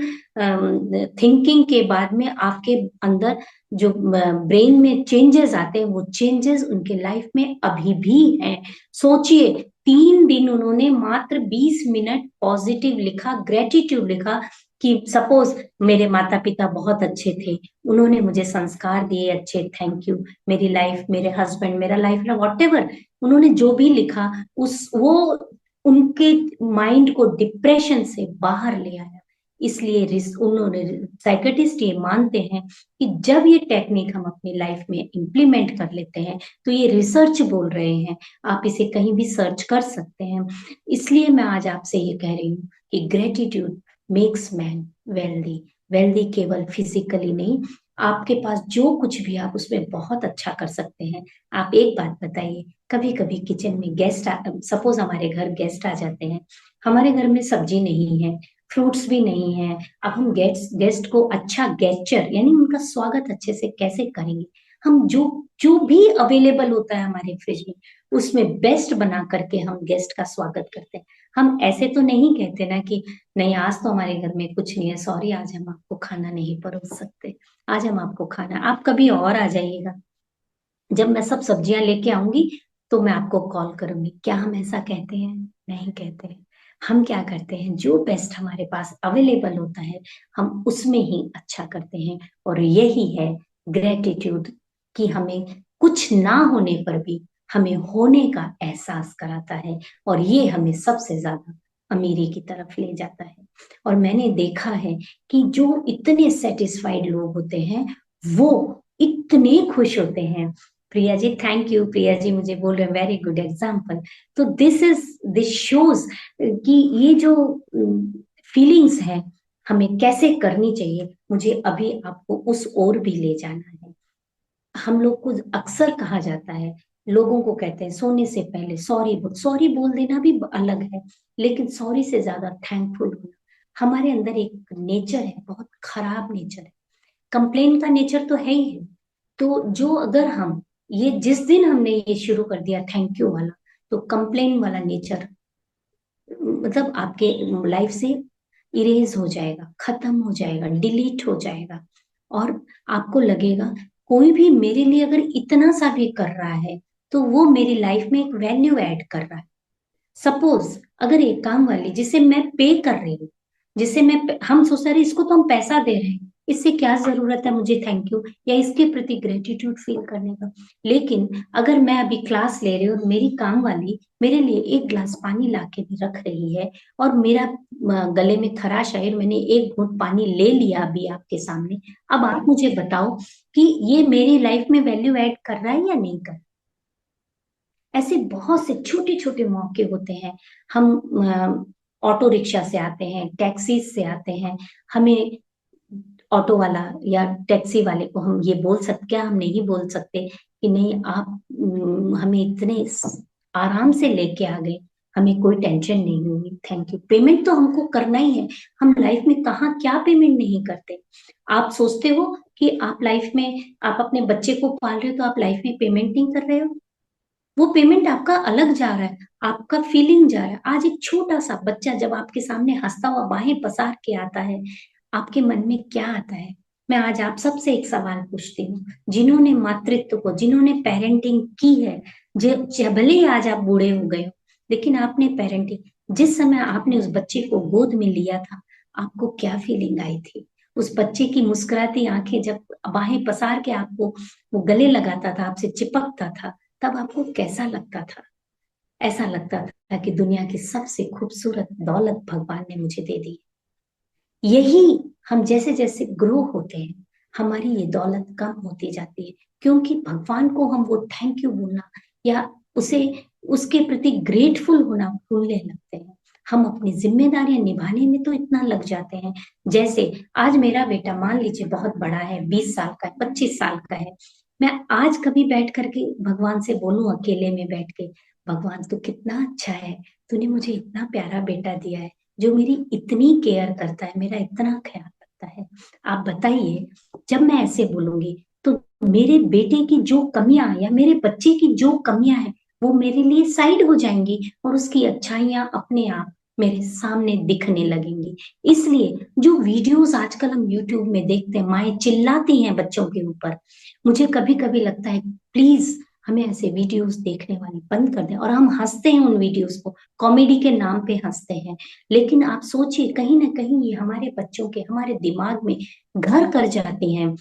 थिंकिंग के बाद में आपके अंदर जो ब्रेन में चेंजेस आते हैं, वो चेंजेस उनके लाइफ में अभी भी हैं। सोचिए, 3 दिन उन्होंने मात्र 20 मिनट पॉजिटिव लिखा, ग्रेटिट्यूड लिखा, कि सपोज मेरे माता पिता बहुत अच्छे थे, उन्होंने मुझे संस्कार दिए अच्छे, थैंक यू, मेरी लाइफ, मेरे हस्बैंड, मेरा लाइफ ना, वॉट एवर उन्होंने जो भी लिखा, उस वो उनके माइंड को डिप्रेशन से बाहर ले आया। इसलिए उन्होंने, साइकेटिस्ट ये मानते हैं कि जब ये टेक्निक हम अपनी लाइफ में इंप्लीमेंट कर लेते हैं, तो ये रिसर्च बोल रहे हैं, आप इसे कहीं भी सर्च कर सकते हैं। इसलिए मैं आज आपसे ये कह रही हूँ कि gratitude makes man wealthy. Wealthy केवल फिजिकली नहीं, आपके पास जो कुछ भी, आप उसमें बहुत अच्छा कर सकते हैं। आप एक बात बताइए, कभी कभी किचन में गेस्ट, सपोज हमारे घर गेस्ट आ जाते हैं, हमारे घर में सब्जी नहीं है, फ्रूट्स भी नहीं है, अब हम गेस्ट गेस्ट को अच्छा गेस्चर, यानी उनका स्वागत अच्छे से कैसे करेंगे? हम जो जो भी अवेलेबल होता है हमारे फ्रिज में, उसमें बेस्ट बना करके हम गेस्ट का स्वागत करते हैं। हम ऐसे तो नहीं कहते ना कि नहीं, आज तो हमारे घर में कुछ नहीं है, सॉरी, आज हम आपको खाना नहीं परोस सकते, आज हम आपको खाना, आप कभी और आ जाइएगा, जब मैं सब सब्जियां लेके आऊंगी तो मैं आपको कॉल करूंगी। क्या हम ऐसा कहते हैं? नहीं कहते हैं। हम क्या करते हैं, जो बेस्ट हमारे पास अवेलेबल होता है, हम उसमें ही अच्छा करते हैं। और यही है ग्रेटिट्यूड, कि हमें कुछ ना होने पर भी हमें होने का एहसास कराता है, और ये हमें सबसे ज्यादा अमीरी की तरफ ले जाता है। और मैंने देखा है कि जो इतने सेटिस्फाइड लोग होते हैं, वो इतने खुश होते हैं। प्रिया जी, थैंक यू, प्रिया जी मुझे बोल रहे हैं वेरी गुड एग्जाम्पल। तो दिस शोज कि ये जो फीलिंग्स है हमें कैसे करनी चाहिए, मुझे अभी आपको उस ओर भी ले जाना है। हम लोग को अक्सर कहा जाता है, लोगों को कहते हैं सोने से पहले सॉरी बोल देना भी अलग है, लेकिन सॉरी से ज्यादा थैंकफुल होना। हमारे अंदर एक नेचर है, बहुत खराब नेचर है, कंप्लेन का नेचर तो है ही है। तो जो अगर हम ये जिस दिन हमने ये शुरू कर दिया थैंक यू वाला, तो कंप्लेन वाला नेचर मतलब आपके लाइफ से इरेज हो जाएगा, खत्म हो जाएगा, डिलीट हो जाएगा। और आपको लगेगा कोई भी मेरे लिए अगर इतना सा भी कर रहा है, तो वो मेरी लाइफ में एक वैल्यू ऐड कर रहा है। सपोज अगर एक काम वाली जिसे मैं पे कर रही हूँ, जिसे हम सोच रहे हैं इसको तो हम पैसा दे रहे हैं, इससे क्या जरूरत है मुझे थैंक यू या इसके प्रति ग्रेटिट्यूड फील करने का। लेकिन अगर मैं अभी क्लास ले रही हूँ और मेरी काम वाली मेरे लिए एक ग्लास पानी ला के भी रख रही है, और मेरा गले में खराश आई और मैंने एक घूंट पानी ले लिया अभी आपके सामने, अब आप मुझे बताओ कि ये मेरी लाइफ में वैल्यू ऐड कर रहा है या नहीं कर रहा? ऐसे बहुत से छोटे छोटे मौके होते हैं। हम ऑटो रिक्शा से आते हैं, टैक्सी से आते हैं, हमें ऑटो वाला या टैक्सी वाले को हम ये बोल सकते, क्या हम नहीं बोल सकते कि नहीं आप हमें इतने आराम से लेके आ गए, हमें कोई टेंशन नहीं हुई, थैंक यू। पेमेंट तो हमको करना ही है, हम लाइफ में कहाँ क्या पेमेंट नहीं करते। आप सोचते हो कि आप लाइफ में, आप अपने बच्चे को पाल रहे हो तो आप लाइफ में पेमेंट नहीं कर रहे हो, वो पेमेंट आपका अलग जा रहा है, आपका फीलिंग जा रहा है। आज एक छोटा सा बच्चा जब आपके सामने हंसता हुआ बाहें पसार के आता है, आपके मन में क्या आता है? मैं आज आप सबसे एक सवाल पूछती हूँ, जिन्होंने मातृत्व को, जिन्होंने पेरेंटिंग की है, जो भले ही आज आप बूढ़े हो गए हो, लेकिन आपने पेरेंटिंग, जिस समय आपने उस बच्चे को गोद में लिया था, आपको क्या फीलिंग आई थी? उस बच्चे की मुस्कुराती आंखें जब बाहें पसार के आपको वो गले लगाता था, आपसे चिपकता था, तब आपको कैसा लगता था? ऐसा लगता था कि दुनिया की सबसे खूबसूरत दौलत भगवान ने मुझे दे दी। यही, हम जैसे जैसे ग्रो होते हैं, हमारी ये दौलत कम होती जाती है, क्योंकि भगवान को हम वो थैंक यू बोलना या उसे, उसके प्रति ग्रेटफुल होना भूलने लगते हैं। हम अपनी जिम्मेदारियां निभाने में तो इतना लग जाते हैं। जैसे आज मेरा बेटा मान लीजिए बहुत बड़ा है, 20 साल का है, 25 साल का है, मैं आज कभी बैठ करके भगवान से बोलूं अकेले में बैठ के, भगवान तू कितना अच्छा है, तूने मुझे इतना प्यारा बेटा दिया है जो मेरी इतनी केयर करता है, मेरा इतना ख्याल रखता है। आप बताइए, जब मैं ऐसे बोलूंगी तो मेरे बेटे की जो कमियां या मेरे बच्चे की जो कमियां हैं, वो मेरे लिए साइड हो जाएंगी और उसकी अच्छाइयां अपने आप मेरे सामने दिखने लगेंगी। इसलिए जो वीडियोस आजकल हम यूट्यूब में देखते हैं, माएं चिल्लाती हैं बच्चों के ऊपर, मुझे कभी कभी लगता है प्लीज हमें ऐसे वीडियोस देखने वाले बंद कर दें। और हम हंसते हैं उन वीडियोस को, कॉमेडी के नाम पे हंसते हैं, लेकिन आप सोचिए कहीं ना कहीं ये हमारे बच्चों के, हमारे दिमाग में घर कर जाती हैं।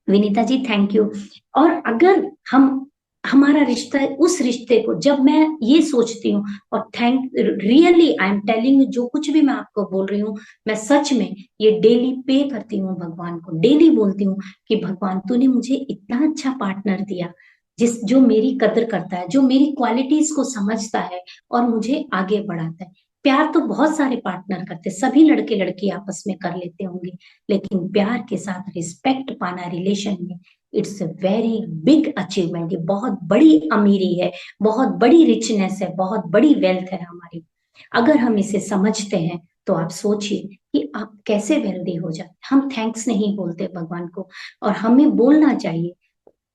Vinita ji thank you. और अगर हम, हमारा रिश्ता, उस रिश्ते को जब मैं ये सोचती हूँ, और thank really I am telling, जो कुछ भी मैं आपको बोल रही हूँ, मैं सच में ये डेली पे करती हूँ भगवान को, डेली बोलती हूँ कि भगवान तूने मुझे इतना अच्छा पार्टनर दिया, जो मेरी कदर करता है, जो मेरी क्वालिटीज को समझता है और मुझे आगे बढ़ाता है। प्यार तो बहुत सारे पार्टनर करते, सभी लड़के लड़की आपस में कर लेते होंगे, लेकिन प्यार के साथ रिस्पेक्ट पाना रिलेशन में, it's a very big achievement. ये बहुत बड़ी अमीरी है, बहुत बड़ी रिचनेस है, बहुत बड़ी वेल्थ है हमारी। अगर हम इसे समझते हैं तो आप सोचिए कि आप कैसे वेल्दी हो जाते। हम थैंक्स नहीं बोलते भगवान को, और हमें बोलना चाहिए।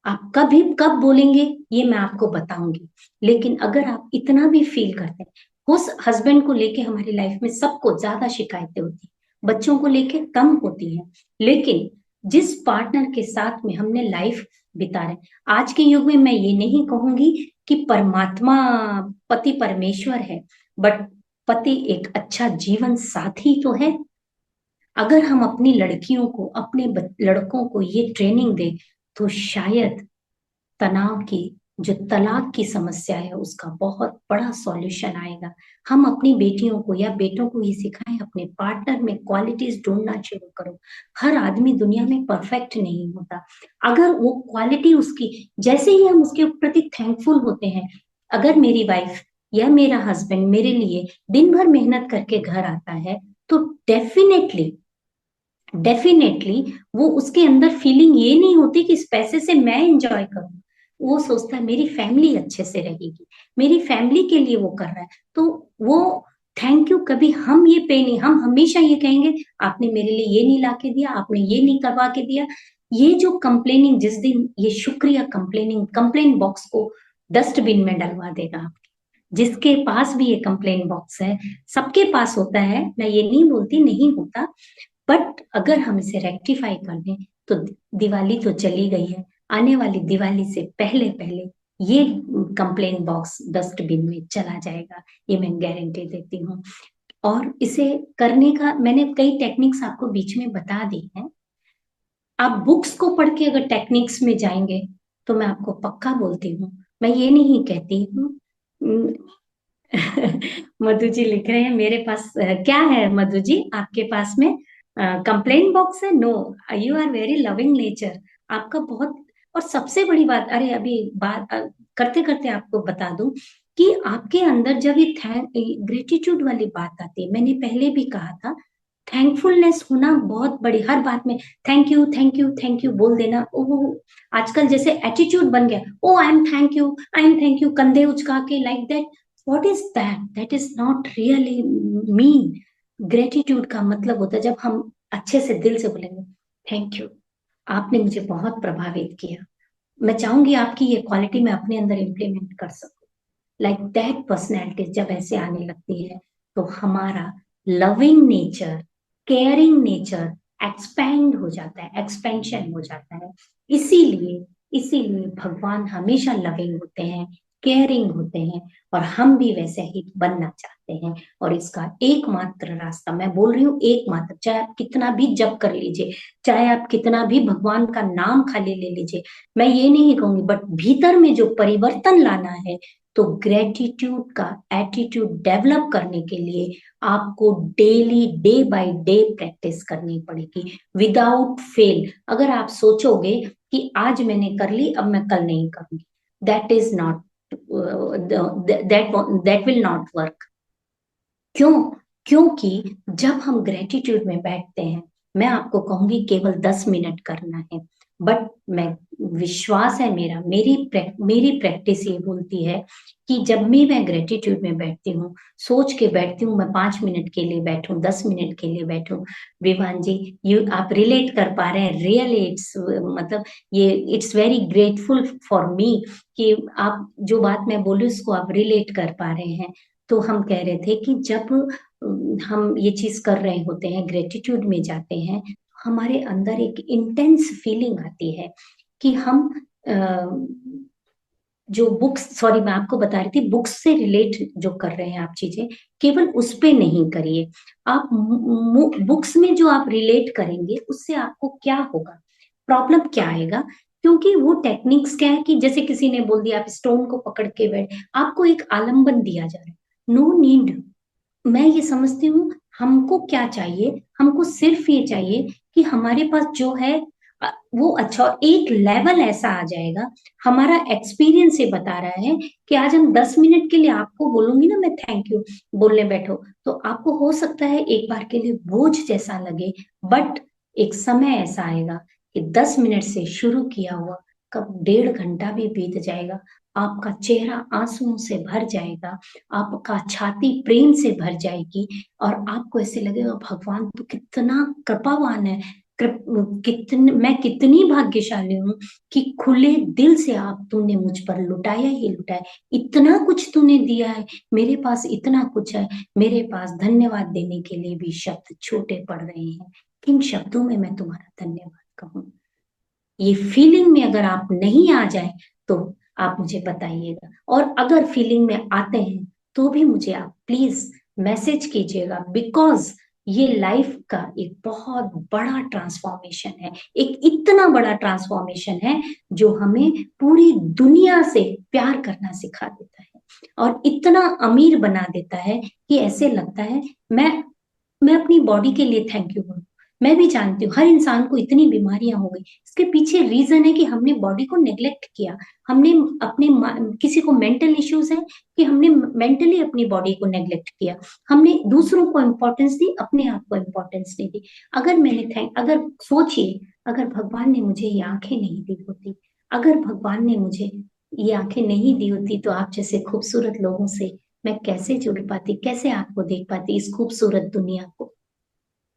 आप कभी कब बोलेंगे ये मैं आपको बताऊंगी, लेकिन अगर आप इतना भी फील करते हैं, उस हस्बैंड को लेके हमारी लाइफ में सबको ज्यादा शिकायतें होती हैं, बच्चों को लेके कम होती हैं, लेकिन जिस पार्टनर के साथ में हमने लाइफ बिता रहे, आज के युग में मैं ये नहीं कहूंगी कि परमात्मा पति परमेश्वर है, बट पति एक अच्छा जीवन साथी तो है। अगर हम अपनी लड़कियों को, अपने लड़कों को ये ट्रेनिंग दें, तो शायद तनाव की, जो तलाक की समस्या है, उसका बहुत बड़ा सॉल्यूशन आएगा। हम अपनी बेटियों को या बेटों को ये सिखाएं, अपने पार्टनर में क्वालिटीज ढूंढना शुरू करो। हर आदमी दुनिया में परफेक्ट नहीं होता, अगर वो क्वालिटी उसकी, जैसे ही हम उसके प्रति थैंकफुल होते हैं, अगर मेरी वाइफ या मेरा हस्बैंड मेरे लिए दिन भर मेहनत करके घर आता है, तो डेफिनेटली डेफिनेटली वो, उसके अंदर फीलिंग ये नहीं होती कि इस पैसे से मैं एंजॉय करूं, वो सोचता है मेरी फैमिली अच्छे से रहेगी, मेरी फैमिली के लिए वो कर रहा है, तो वो थैंक यू कभी हम ये पे नहीं, हम हमेशा ये कहेंगे आपने मेरे लिए ये नहीं ला के दिया, आपने ये नहीं करवा के दिया। ये जो कंप्लेनिंग, जिस दिन ये शुक्रिया कंप्लेनिंग, कंप्लेन बॉक्स को डस्टबिन में डलवा देगा आप, जिसके पास भी ये कंप्लेन बॉक्स है, सबके पास होता है, मैं ये नहीं बोलती नहीं होता, बट अगर हम इसे रेक्टिफाई कर दें तो दिवाली तो चली गई है, आने वाली दिवाली से पहले पहले ये कंप्लेन बॉक्स डस्टबिन में चला जाएगा, ये मैं गारंटी देती हूँ। और इसे करने का मैंने कई टेक्निक्स आपको बीच में बता दी हैं। आप बुक्स को पढ़ के अगर टेक्निक्स में जाएंगे तो मैं आपको पक्का बोलती हूँ, मैं ये नहीं कहती हूँ। मधु जी लिख रहे हैं मेरे पास क्या है मधु जी आपके पास में कंप्लेन बॉक्स है? No, you are very loving nature, आपका बहुत। और सबसे बड़ी बात, अरे अभी बात करते करते आपको बता दूं कि आपके अंदर जब ये ग्रेटिट्यूड वाली बात आती है, मैंने पहले भी कहा था, थैंकफुलनेस होना बहुत बड़ी, हर बात में thank you thank you thank you बोल देना, ओ आजकल जैसे एटीट्यूड बन गया, ओ आई एम थैंक यू, कंधे उचका के like that, what is that? That is not really mean. Gratitude का मतलब होता है जब हम अच्छे से दिल से बोलेंगे थैंक यू, आपने मुझे बहुत प्रभावित किया, मैं चाहूंगी आपकी ये क्वालिटी मैं अपने अंदर इम्प्लीमेंट कर सकूं, लाइक दैट पर्सनैलिटी जब ऐसे आने लगती है तो हमारा loving nature, caring nature expand हो जाता है, एक्सपेंशन हो जाता है। इसीलिए इसीलिए भगवान हमेशा लविंग होते हैं, केयरिंग होते हैं, और हम भी वैसे ही बनना चाहते हैं। और इसका एकमात्र रास्ता, मैं बोल रही हूँ एकमात्र, चाहे आप कितना भी जप कर लीजिए, चाहे आप कितना भी भगवान का नाम खाली ले लीजिए, मैं ये नहीं कहूंगी, बट भीतर में जो परिवर्तन लाना है, तो ग्रेटिट्यूड का एटीट्यूड डेवलप करने के लिए आपको daily day by day practice करनी पड़ेगी विदाउट फेल। अगर आप सोचोगे कि आज मैंने कर ली अब मैं कल नहीं करूंगी, that is not, that will not work. क्यों? क्योंकि जब हम ग्रेटिट्यूड में बैठते हैं, मैं आपको कहूंगी केवल 10 मिनट करना है, बट मैं, विश्वास है मेरा, मेरी प्रैक्टिस ये बोलती है कि जब भी मैं ग्रेटिट्यूड में बैठती हूँ, सोच के बैठती हूँ, मैं 5 मिनट के लिए बैठूं, 10 मिनट के लिए बैठूं, विवान जी, आप रिलेट कर पा रहे हैं, रियली इट्स मतलब ये it's very grateful for me कि आप जो बात मैं बोलूँ उसको आप रिलेट कर पा रहे हैं। तो हम कह रहे थे कि जब हम ये चीज कर रहे होते हैं, ग्रेटिट्यूड में जाते हैं, हमारे अंदर एक इंटेंस फीलिंग आती है कि हम अ, जो बुक्स, सॉरी मैं आपको बता रही थी, बुक्स से रिलेट जो कर रहे हैं आप चीजें, केवल उस पे नहीं करिए। आप बुक्स में जो आप रिलेट करेंगे उससे आपको क्या होगा, प्रॉब्लम क्या आएगा? क्योंकि वो टेक्निक्स क्या है कि जैसे किसी ने बोल दिया आप स्टोन को पकड़ के बैठ, आपको एक आलम्बन दिया जा रहा है, नो नीड। मैं ये समझती हूँ, हमको क्या चाहिए, हमको सिर्फ ये चाहिए कि हमारे पास जो है वो अच्छा, और एक लेवल ऐसा आ जाएगा, हमारा एक्सपीरियंस ये बता रहा है कि आज हम 10 मिनट के लिए आपको बोलूंगी ना मैं थैंक यू बोलने बैठो, तो आपको हो सकता है एक बार के लिए बोझ जैसा लगे, बट एक समय ऐसा आएगा कि 10 मिनट से शुरू किया हुआ कब 1.5 घंटा भी बीत जाएगा, आपका चेहरा आंसुओं से भर जाएगा, आपका छाती प्रेम से भर जाएगी, और आपको ऐसे लगेगा भगवान तो कितना कृपावान है, मैं कितनी भाग्यशाली हूँ कि खुले दिल से आप तुमने मुझ पर लुटाया ही लुटाया, इतना कुछ तूने दिया है, मेरे पास इतना कुछ है, मेरे पास धन्यवाद देने के लिए भी शब्द छोटे पड़ रहे हैं, किन शब्दों में मैं तुम्हारा धन्यवाद कहूँ? ये फीलिंग में अगर आप नहीं आ जाए तो आप मुझे बताइएगा, और अगर फीलिंग में आते हैं तो भी मुझे आप प्लीज मैसेज कीजिएगा, बिकॉज ये लाइफ का एक बहुत बड़ा ट्रांसफॉर्मेशन है, एक इतना बड़ा ट्रांसफॉर्मेशन है जो हमें पूरी दुनिया से प्यार करना सिखा देता है, और इतना अमीर बना देता है कि ऐसे लगता है मैं अपनी बॉडी के लिए थैंक यू बोलूं। मैं भी जानती हूँ हर इंसान को इतनी बीमारियां हो गई, इसके पीछे रीजन है कि हमने बॉडी को नेग्लेक्ट किया, हमने अपने किसी को मेंटल इश्यूज है कि हमने मेंटली अपनी बॉडी को नेग्लेक्ट किया, हमने दूसरों को इम्पोर्टेंस दी, अपने आप को इम्पोर्टेंस नहीं दी। अगर सोचिए, अगर भगवान ने मुझे ये आंखें नहीं दी होती, अगर भगवान ने मुझे ये आंखें नहीं दी होती, तो आप जैसे खूबसूरत लोगों से मैं कैसे जुड़ पाती, कैसे आपको देख पाती, इस खूबसूरत दुनिया को?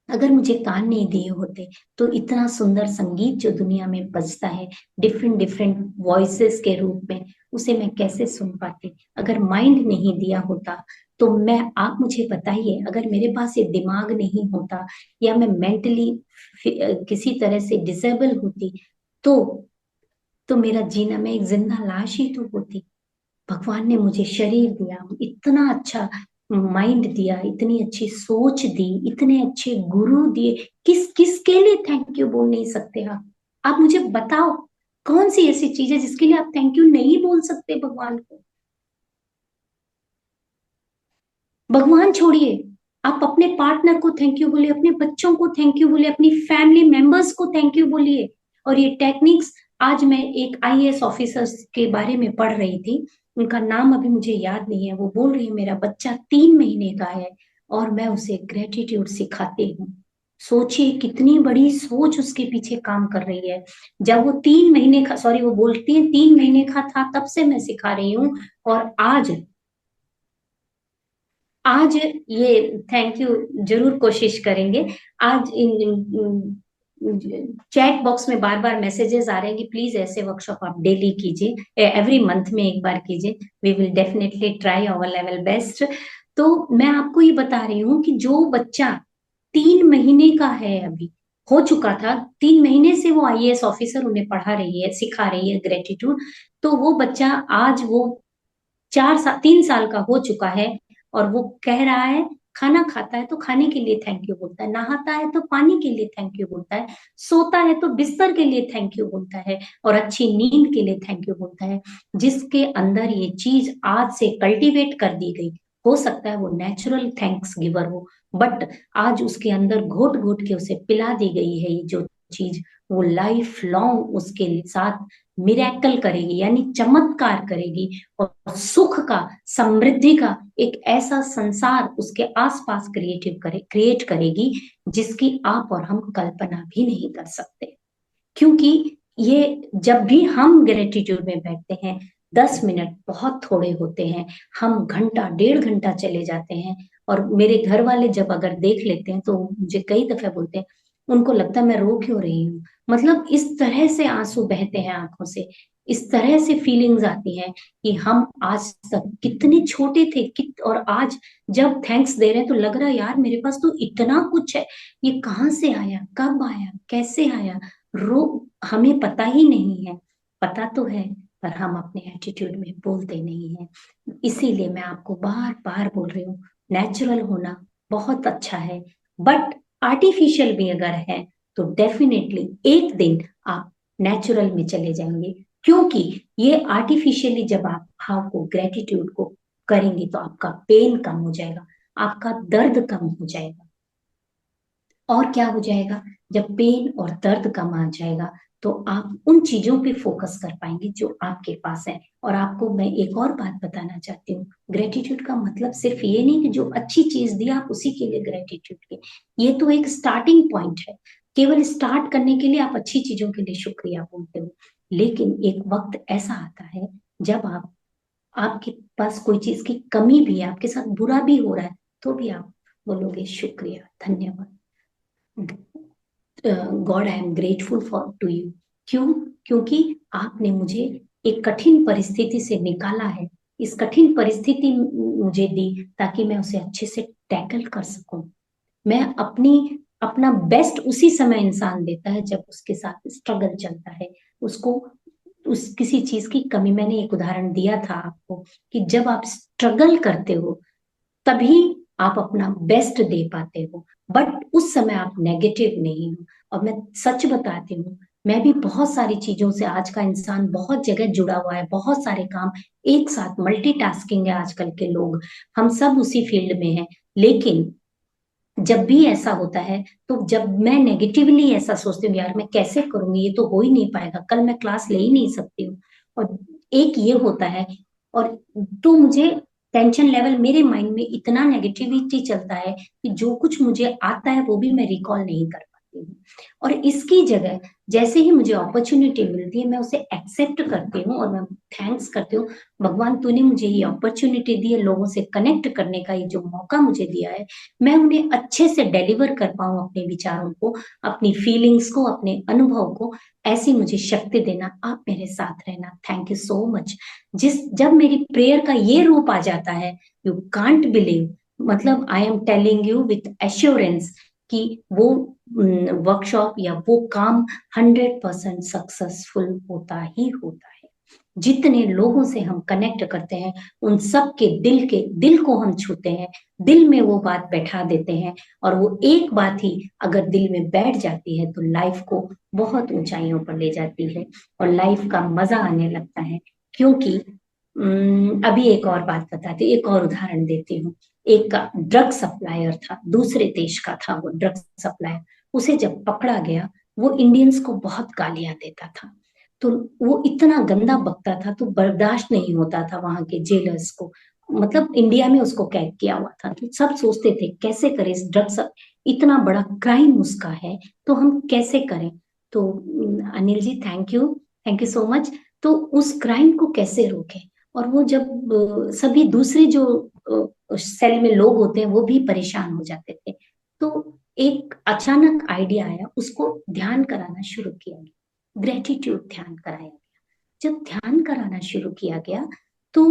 अगर मुझे कान नहीं दिए होते तो इतना सुंदर संगीत जो दुनिया में बजता है, डिफरेंट डिफरेंट वॉइसेस के रूप में, उसे मैं कैसे सुन पाती? अगर माइंड नहीं दिया होता तो मैं, आप मुझे बताइए, अगर मेरे पास ये दिमाग नहीं होता, या मैं मेंटली किसी तरह से डिसेबल होती, तो मेरा जीना, मैं एक जिंदा लाश ही तो होती। भगवान ने मुझे शरीर दिया, इतना अच्छा माइंड दिया, इतनी अच्छी सोच दी, इतने अच्छे गुरु दिए, किस किस के लिए थैंक यू बोल नहीं सकते आप मुझे बताओ, कौन सी ऐसी चीज है जिसके लिए आप थैंक यू नहीं बोल सकते भगवान को? भगवान छोड़िए, आप अपने पार्टनर को थैंक यू बोलिए, अपने बच्चों को थैंक यू बोलिए, अपनी फैमिली मेंबर्स को थैंक यू बोलिए। और ये टेक्निक्स, आज मैं एक आईएएस ऑफिसर्स के बारे में पढ़ रही थी, उनका नाम अभी मुझे याद नहीं है, वो बोल रही है मेरा बच्चा 3 महीने का है और मैं उसे ग्रेटिट्यूड सिखाती हूँ, सोचिए कितनी बड़ी सोच उसके पीछे काम कर रही है। जब वो 3 महीने का, सॉरी, वो बोलती है 3 महीने का था तब से मैं सिखा रही हूँ, और आज आज ये, थैंक यू, जरूर कोशिश करेंगे। आज चैट बॉक्स में बार बार मैसेजेस आ रहे हैं कि प्लीज ऐसे वर्कशॉप आप डेली कीजिए, एवरी मंथ में एक बार कीजिए। We will definitely try our level best. तो मैं आपको ये बता रही हूँ कि जो बच्चा 3 महीने का है, अभी हो चुका था, 3 महीने से वो आईएएस ऑफिसर उन्हें पढ़ा रही है, सिखा रही है ग्रेटिट्यूड, तो वो बच्चा आज वो 3 साल का हो चुका है, और वो कह रहा है, खाना खाता है तो खाने के लिए थैंक यू बोलता है, नहाता है तो पानी के लिए थैंक यू बोलता है, सोता है तो बिस्तर के लिए थैंक यू बोलता है, और अच्छी नींद के लिए थैंक यू बोलता है। जिसके अंदर ये चीज आज से कल्टीवेट कर दी गई, हो सकता है वो नेचुरल थैंक्स गिवर हो, बट आज उसके अंदर घोट घोट के उसे पिला दी गई है ये जो चीज, वो लाइफ लॉन्ग उसके साथ मिरेकल करेगी, यानी चमत्कार करेगी, और सुख का, समृद्धि का एक ऐसा संसार उसके आसपास क्रिएट करेगी जिसकी आप और हम कल्पना भी नहीं कर सकते। क्योंकि ये, जब भी हम ग्रेटिट्यूड में बैठते हैं, 10 मिनट बहुत थोड़े होते हैं, हम घंटा 1.5 घंटा चले जाते हैं। और मेरे घर वाले जब अगर देख लेते हैं तो मुझे कई दफे बोलते हैं, उनको लगता है मैं रो क्यों रही हूँ। मतलब इस तरह से आंसू बहते हैं आंखों से, इस तरह से फीलिंग्स आती हैं कि हम आज तक कितने छोटे थे, और आज जब थैंक्स दे रहे हैं तो लग रहा है यार मेरे पास तो इतना कुछ है, ये कहाँ से आया, कब आया, कैसे आया। रो हमें पता ही नहीं है, पता तो है पर हम अपने एटीट्यूड में बोलते नहीं हैं। इसीलिए मैं आपको बार बार बोल रही हूँ, नेचुरल होना बहुत अच्छा है, बट आर्टिफिशियल भी अगर है तो डेफिनेटली एक दिन आप नेचुरल में चले जाएंगे। क्योंकि ये आर्टिफिशियली जब आप भाव को, ग्रेटिट्यूड को करेंगे तो आपका पेन कम हो जाएगा, आपका दर्द कम हो जाएगा। और क्या हो जाएगा, जब पेन और दर्द कम आ जाएगा तो आप उन चीजों पे फोकस कर पाएंगे जो आपके पास है। और आपको मैं एक और बात बताना चाहती हूँ, ग्रेटिट्यूड का मतलब सिर्फ ये नहीं कि जो अच्छी चीज दी आप उसी के लिए ग्रेटिट्यूड के, ये तो एक स्टार्टिंग पॉइंट है। केवल स्टार्ट करने के लिए आप अच्छी चीजों के लिए शुक्रिया बोलते हो, लेकिन एक वक्त ऐसा आता है जब आपके पास कोई चीज की कमी भी है, आपके साथ बुरा भी हो रहा है, तो भी आप बोलोगे शुक्रिया, धन्यवाद, God I am grateful for to you. क्यों? क्योंकि आपने मुझे एक कठिन परिस्थिति से निकाला है, इस कठिन परिस्थिति मुझे दी ताकि मैं उसे अच्छे से टैकल कर सकूं। मैं अपना बेस्ट उसी समय इंसान देता है जब उसके साथ स्ट्रगल चलता है, उसको उस किसी चीज की कमी। मैंने एक उदाहरण दिया था आपको कि जब आप स्ट्रगल करते हो तभी आप अपना बेस्ट दे पाते हो, बट उस समय आप नेगेटिव नहीं हो। और मैं सच बताती हूँ, मैं भी बहुत सारी चीजों से, आज का इंसान बहुत जगह जुड़ा हुआ है, बहुत सारे काम एक साथ, मल्टीटास्किंग है आजकल के लोग, हम सब उसी फील्ड में हैं। लेकिन जब भी ऐसा होता है तो जब मैं नेगेटिवली ऐसा सोचती हूँ, यार मैं कैसे करूंगी, ये तो हो ही नहीं पाएगा, कल मैं क्लास ले ही नहीं सकती हूँ, और एक ये होता है, और तो मुझे टेंशन लेवल, मेरे माइंड में इतना नेगेटिविटी चलता है कि जो कुछ मुझे आता है वो भी मैं रिकॉल नहीं कर पाती हूँ। और इसकी जगह जैसे ही मुझे अपॉर्चुनिटी मिलती है मैं उसे एक्सेप्ट करती हूँ, और मैं थैंक्स करती हूँ, भगवान तूने मुझे ये अपॉर्चुनिटी दी है, लोगों से कनेक्ट करने का ये जो मौका मुझे दिया है, मैं उन्हें अच्छे से डिलीवर कर पाऊं, अपने विचारों को, अपनी फीलिंग्स को, अपने अनुभव को। ऐसी मुझे शक्ति देना, आप मेरे साथ रहना, थैंक यू सो मच। जब मेरी प्रेयर का ये रूप आ जाता है, यू कांट बिलीव, मतलब I am telling you with assurance कि वो वर्कशॉप या वो काम 100% सक्सेसफुल होता ही होता है। जितने लोगों से हम कनेक्ट करते हैं उन सब के दिल को हम छूते हैं, दिल में वो बात बैठा देते हैं, और वो एक बात ही अगर दिल में बैठ जाती है तो लाइफ को बहुत ऊंचाइयों पर ले जाती है, और लाइफ का मजा आने लगता है। क्योंकि अभी एक और बात बताती, एक और उदाहरण देती हूँ। एक ड्रग सप्लायर था, दूसरे देश का था वो ड्रग सप्लायर, उसे जब पकड़ा गया वो इंडियंस को बहुत गालियां देता था, तो वो इतना गंदा बकता था तो बर्दाश्त नहीं होता था वहां के जेलर्स को, मतलब इंडिया में उसको कैद किया हुआ था, तो सब सोचते थे कैसे करे इस ड्रग्स इतना बड़ा क्राइम उसका है, तो हम कैसे करें? तो Anil ji, thank you so much. तो उस क्राइम को कैसे रोकें? और वो जब सभी दूसरे जो सेल में लोग होते हैं वो भी परेशान हो जाते थे, तो एक अचानक आइडिया आया, उसको ध्यान कराना शुरू किया गया, ग्रेटिट्यूड ध्यान कराया गया। जब ध्यान कराना शुरू किया गया तो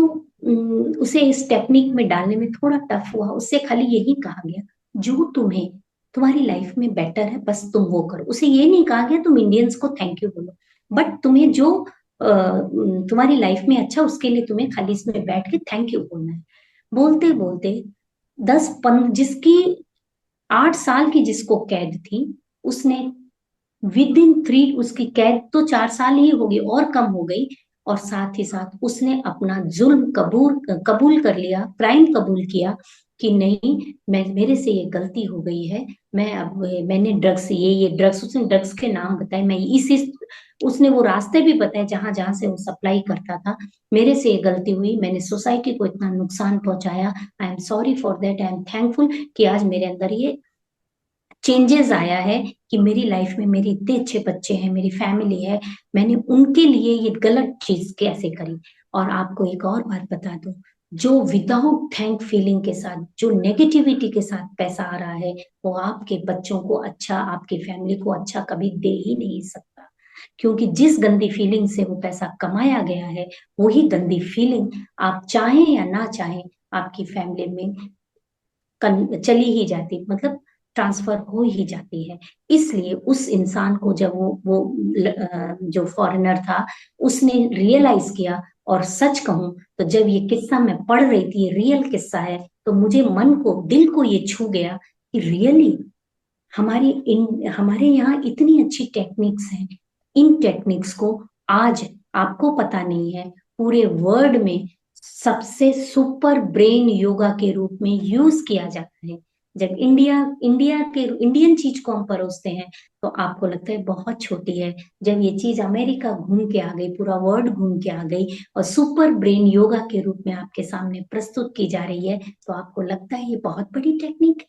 उसे इस टेक्निक में डालने में थोड़ा टफ हुआ। उससे खाली यही कहा गया, जो तुम्हें तुम्हारी लाइफ में बेटर है बस तुम वो करो। उसे ये नहीं कहा गया तुम इंडियंस को थैंक यू बोलो, बट तुम्हें जो तुम्हारी लाइफ में अच्छा, उसके लिए तुम्हें खाली इसमें बैठ के थैंक यू बोलना है। बोलते बोलते जिसकी 8 साल की जिसको कैद थी, उसने विद इन 3, उसकी कैद तो 4 साल ही होगी और कम हो गई, और साथ ही साथ उसने अपना जुल्म कबूल कबूल कर लिया, क्राइम कबूल किया कि नहीं, मैं मेरे से ये गलती हो गई है। मैं अब मैंने ड्रग्स, ये ड्रग्स, उसने ड्रग्स के नाम बताए, मैं इस उसने वो रास्ते भी बताए जहां जहां से वो सप्लाई करता था। मेरे से ये गलती हुई, मैंने सोसाइटी को इतना नुकसान पहुंचाया, I am sorry for that, I am thankful कि आज मेरे अंदर ये चेंजेस आया है कि मेरी लाइफ में मेरे इतने अच्छे बच्चे हैं, मेरी फैमिली है, मैंने उनके लिए ये गलत चीज कैसे करी। और आपको एक और बात बता दूं, जो विदाउट थैंक फीलिंग के साथ, जो नेगेटिविटी के साथ पैसा आ रहा है, वो आपके बच्चों को अच्छा, आपकी फैमिली को अच्छा कभी दे ही नहीं सकता। क्योंकि जिस गंदी फीलिंग से वो पैसा कमाया गया है, वही गंदी फीलिंग आप चाहें या ना चाहें आपकी फैमिली में चली ही जाती, मतलब ट्रांसफर हो ही जाती है। इसलिए उस इंसान को जब जो फॉरेनर था, उसने रियलाइज किया। और सच कहूं तो जब ये किस्सा मैं पढ़ रही थी, ये रियल किस्सा है, तो मुझे मन को, दिल को ये छू गया कि रियली हमारे यहाँ इतनी अच्छी टेक्निक्स हैं। इन टेक्निक्स को आज आपको पता नहीं है, पूरे वर्ल्ड में सबसे सुपर ब्रेन योगा के रूप में यूज किया जाता है। जब इंडियन चीज को हम परोसते हैं तो आपको लगता है बहुत छोटी है। जब ये चीज अमेरिका घूम के आ गई, पूरा वर्ल्ड घूम के आ गई, और सुपर ब्रेन योगा के रूप में आपके सामने प्रस्तुत की जा रही है, तो आपको लगता है ये बहुत बड़ी टेक्निक।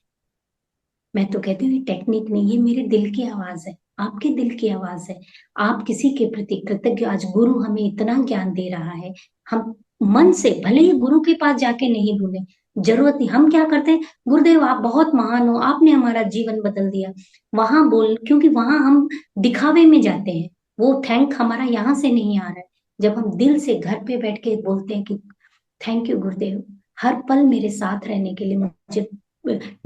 मैं तो कहती हूँ ये टेक्निक नहीं, ये मेरे दिल की आवाज है, आपके दिल की आवाज है। आप किसी के प्रति कृतज्ञ, आज गुरु हमें इतना ज्ञान दे रहा है, हम मन से भले ही गुरु के पास जाके नहीं बोले, जरूरत नहीं, हम क्या करते हैं, गुरुदेव आप बहुत महान हो, आपने हमारा जीवन बदल दिया, वहां बोल, क्योंकि वहां हम दिखावे में जाते हैं, वो थैंक हमारा यहाँ से नहीं आ रहा है। जब हम दिल से घर पे बैठ के बोलते हैं कि थैंक यू गुरुदेव, हर पल मेरे साथ रहने के लिए, मुझे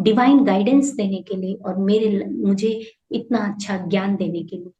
डिवाइन गाइडेंस देने के लिए, और मुझे इतना अच्छा ज्ञान देने के लिए,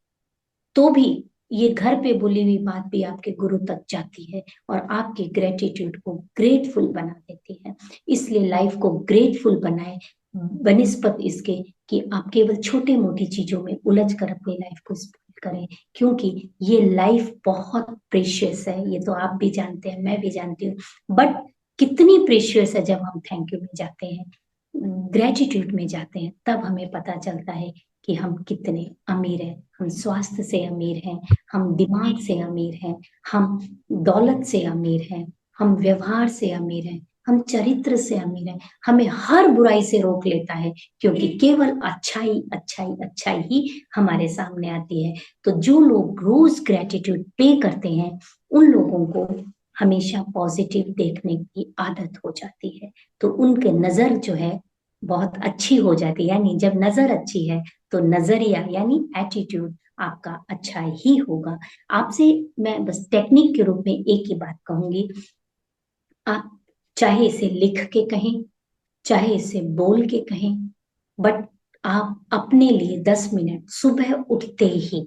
तो भी ये घर पे बोली हुई बात भी आपके गुरु तक जाती है और आपके ग्रेटिट्यूड को ग्रेटफुल बना देती है। इसलिए लाइफ को ग्रेटफुल बनाए, बनिस्पत इसके कि आप केवल छोटे मोटी चीजों में उलझ कर अपनी लाइफ को स्पेंड करें, क्योंकि ये लाइफ बहुत प्रेशियस है। ये तो आप भी जानते हैं, मैं भी जानती हूँ, बट कितनी प्रेशियस है जब हम थैंक यू में जाते हैं, ग्रेटिट्यूड में जाते हैं, तब हमें पता चलता है कि हम कितने अमीर हैं। हम स्वास्थ्य से अमीर हैं, हम दिमाग से अमीर हैं, हम दौलत से अमीर हैं, हम व्यवहार से अमीर हैं, हम चरित्र से अमीर हैं। हमें हर बुराई से रोक लेता है, क्योंकि केवल अच्छाई अच्छाई अच्छाई ही हमारे सामने आती है। तो जो लोग रोज ग्रेटिट्यूड पे करते हैं, उन लोगों को हमेशा पॉजिटिव देखने की आदत हो जाती है, तो उनके नजर जो है बहुत अच्छी हो जाती है। यानी जब नजर अच्छी है तो नजरिया यानी एटीट्यूड आपका अच्छा ही होगा। आपसे मैं बस टेक्निक के रूप में एक ही बात कहूंगी, आप चाहे इसे लिख के कहें, चाहे इसे बोल के कहें, बट आप अपने लिए 10 मिनट सुबह उठते ही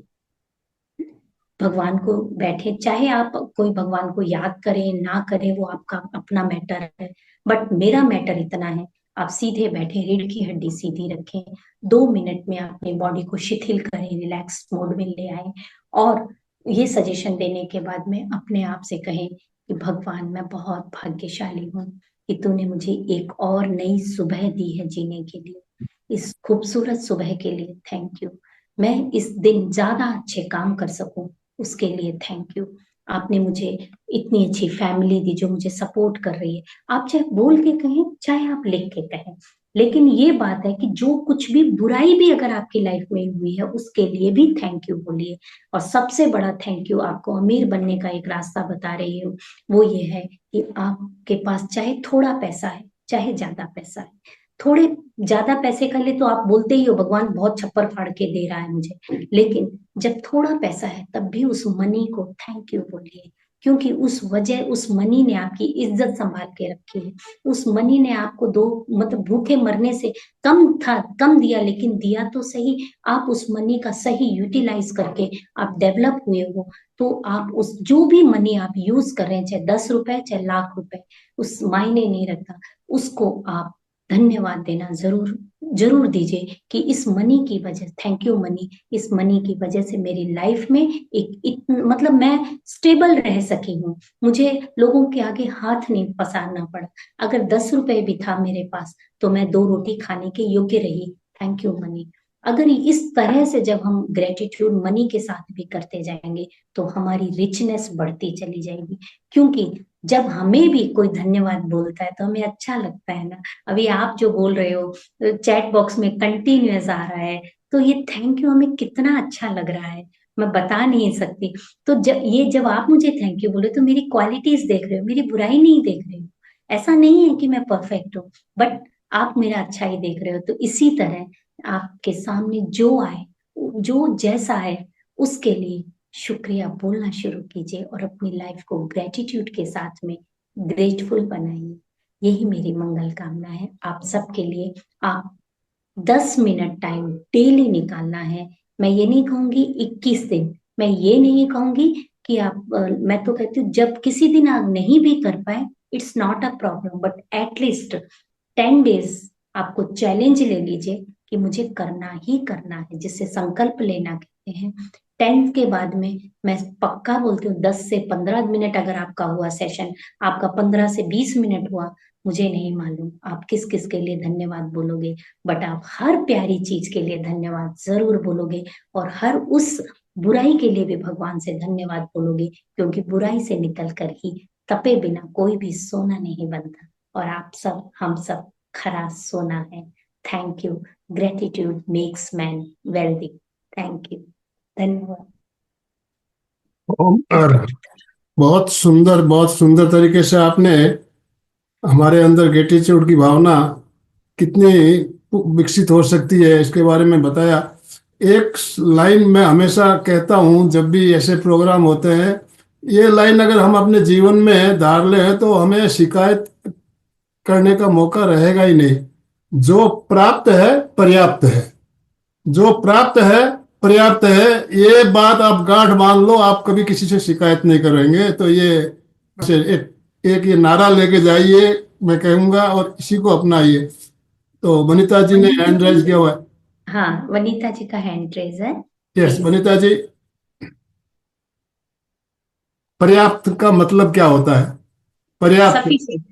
भगवान को बैठे, चाहे आप कोई भगवान को याद करें ना करें, वो आपका अपना मैटर है, बट मेरा मैटर इतना है, आप सीधे बैठे, रीढ़ की हड्डी सीधी रखें, 2 मिनट में अपनी बॉडी को शिथिल करें, रिलैक्स मोड में ले आए, और ये सजेशन देने के बाद में अपने आप से कहें कि भगवान मैं बहुत भाग्यशाली हूँ कि तूने मुझे एक और नई सुबह दी है जीने के लिए। इस खूबसूरत सुबह के लिए थैंक यू। मैं इस दिन ज्यादा अच्छे काम कर सकूं, उसके लिए थैंक यू। आपने मुझे इतनी अच्छी फैमिली दी जो मुझे सपोर्ट कर रही है। आप चाहे बोल के कहें, चाहे आप लिख के कहें, लेकिन ये बात है कि जो कुछ भी बुराई भी अगर आपकी लाइफ में हुई है उसके लिए भी थैंक यू बोलिए। और सबसे बड़ा थैंक यू आपको अमीर बनने का एक रास्ता बता रही हूँ, वो ये है कि आपके पास चाहे थोड़ा पैसा है चाहे ज्यादा पैसा है, थोड़े ज्यादा पैसे का लिए तो आप बोलते ही हो भगवान बहुत छप्पर फाड़ के दे रहा है मुझे, लेकिन जब थोड़ा पैसा है तब भी उस मनी को थैंक यू बोलिए, क्योंकि उस मनी ने आपकी इज्जत संभाल के रखी है। उस मनी ने आपको दो मतलब भूखे मरने से कम दिया, लेकिन दिया तो सही। आप उस मनी का सही यूटिलाइज करके आप डेवलप हुए हो, तो आप उस जो भी मनी आप यूज कर रहे हैं, चाहे 10 रुपए चाहे लाख रुपए, उस मायने नहीं रखता, उसको आप धन्यवाद देना जरूर जरूर दीजिए कि इस मनी की वजह, थैंक यू मनी, इस मनी की वजह से मेरी लाइफ में मतलब मैं स्टेबल रह सकी हूँ, मुझे लोगों के आगे हाथ नहीं पसारना पड़ा। अगर 10 रुपए भी था मेरे पास तो मैं 2 रोटी खाने के योग्य रही, थैंक यू मनी। अगर इस तरह से जब हम ग्रेटिट्यूड मनी के साथ भी करते जाएंगे तो हमारी रिचनेस बढ़ती चली जाएगी, क्योंकि जब हमें भी कोई धन्यवाद बोलता है तो हमें अच्छा लगता है ना। अभी आप जो बोल रहे हो चैट बॉक्स में कंटिन्यूअस आ रहा है, तो ये थैंक यू हमें कितना अच्छा लग रहा है, मैं बता नहीं सकती। तो जब आप मुझे थैंक यू बोले तो मेरी क्वालिटीज देख रहे हो, मेरी बुराई नहीं देख रहे हो। ऐसा नहीं है कि मैं परफेक्ट हूँ, बट आप मेरा अच्छा ही देख रहे हो। तो इसी तरह आपके सामने जो आए, जो जैसा है, उसके लिए शुक्रिया बोलना शुरू कीजिए और अपनी लाइफ को ग्रेटिट्यूड के साथ में ग्रेटफुल बनाइए। यही मेरी मंगल कामना है आप सबके लिए। आप 10 मिनट टाइम डेली निकालना है। मैं ये नहीं कहूंगी 21 दिन, मैं ये नहीं कहूंगी कि आप मैं तो कहती हूँ जब किसी दिन आप नहीं भी कर पाए, it's not a problem, but at least 10 days आपको चैलेंज ले लीजिए कि मुझे करना ही करना है, जिससे संकल्प लेना कहते हैं। 10 के बाद में मैं पक्का बोलती हूँ 10 से 15 मिनट अगर आपका हुआ सेशन, आपका 15 से 20 मिनट हुआ, मुझे नहीं मालूम आप किस किस के लिए धन्यवाद बोलोगे, बट आप हर प्यारी चीज के लिए धन्यवाद जरूर बोलोगे, और हर उस बुराई के लिए भी भगवान से धन्यवाद बोलोगे, क्योंकि बुराई से निकल कर ही तपे बिना कोई भी सोना नहीं बनता, और आप सब हम सब खरा सोना है। Thank you. Gratitude makes man wealthy. Thank you. धन्यवाद। और बहुत सुंदर तरीके से आपने हमारे अंदर ग्रेटिट्यूड की भावना कितनी विकसित हो सकती है इसके बारे में बताया। एक लाइन मैं हमेशा कहता हूँ जब भी ऐसे प्रोग्राम होते हैं, ये लाइन अगर हम अपने जीवन में धार लें तो हमें शिकायत करने का मौका रहेगा ही नहीं। जो प्राप्त है पर्याप्त है, जो प्राप्त है पर्याप्त है, ये बात आप गांठ बांध लो, आप कभी किसी से शिकायत नहीं करेंगे। तो ये एक ये नारा लेके जाइए मैं कहूंगा, और इसी को अपनाइए। तो वनिता जी ने वनीता हैंड रेज जी, किया हुआ है। हाँ वनीता जी का हैंड रेज है, यस प्लीज। वनिता जी, पर्याप्त का मतलब क्या होता है? पर्याप्त, sufficient.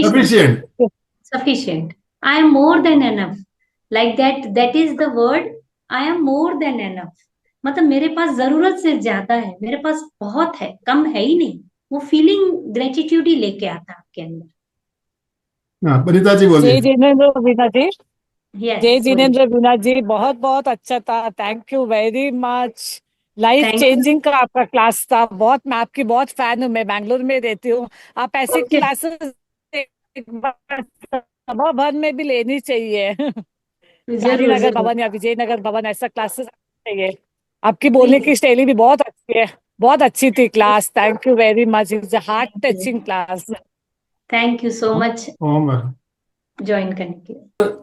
Sufficient. Sufficient. sufficient. I am more than enough. Like that, that is the word. I am more than enough. मतलब मेरे पास जरूरत से ज्यादा है, मेरे पास बहुत है, कम है ही नहीं। वो फीलिंग ग्रेटिट्यूड ही लेके आता है आपके अंदर। हाँ वनिता जी जय बोलिए। जिनेन्द्र वीना जी। जय यस बोलिए। जिनेन्द्र वीना जी, बहुत बहुत अच्छा था, thank you very much. Life thank you. Changing का आपका क्लास था, बहुत, मैं आपकी बहुत फैन हूँ, मैं बैंगलोर में रहती हूँ। आप ऐसी ओके। क्लासेस एक बार सभा भर में भी लेनी चाहिए। जरूर गांधीनगर जरूर। भवन या विजयनगर भवन, ऐसा क्लासेस चाहिए। आपकी बोलने प्लीज। की शैली भी बहुत अच्छी है, बहुत अच्छी थी class, thank you very much, it's heart thank you. Touching class. Thank you so much Om. Join करने के लिए।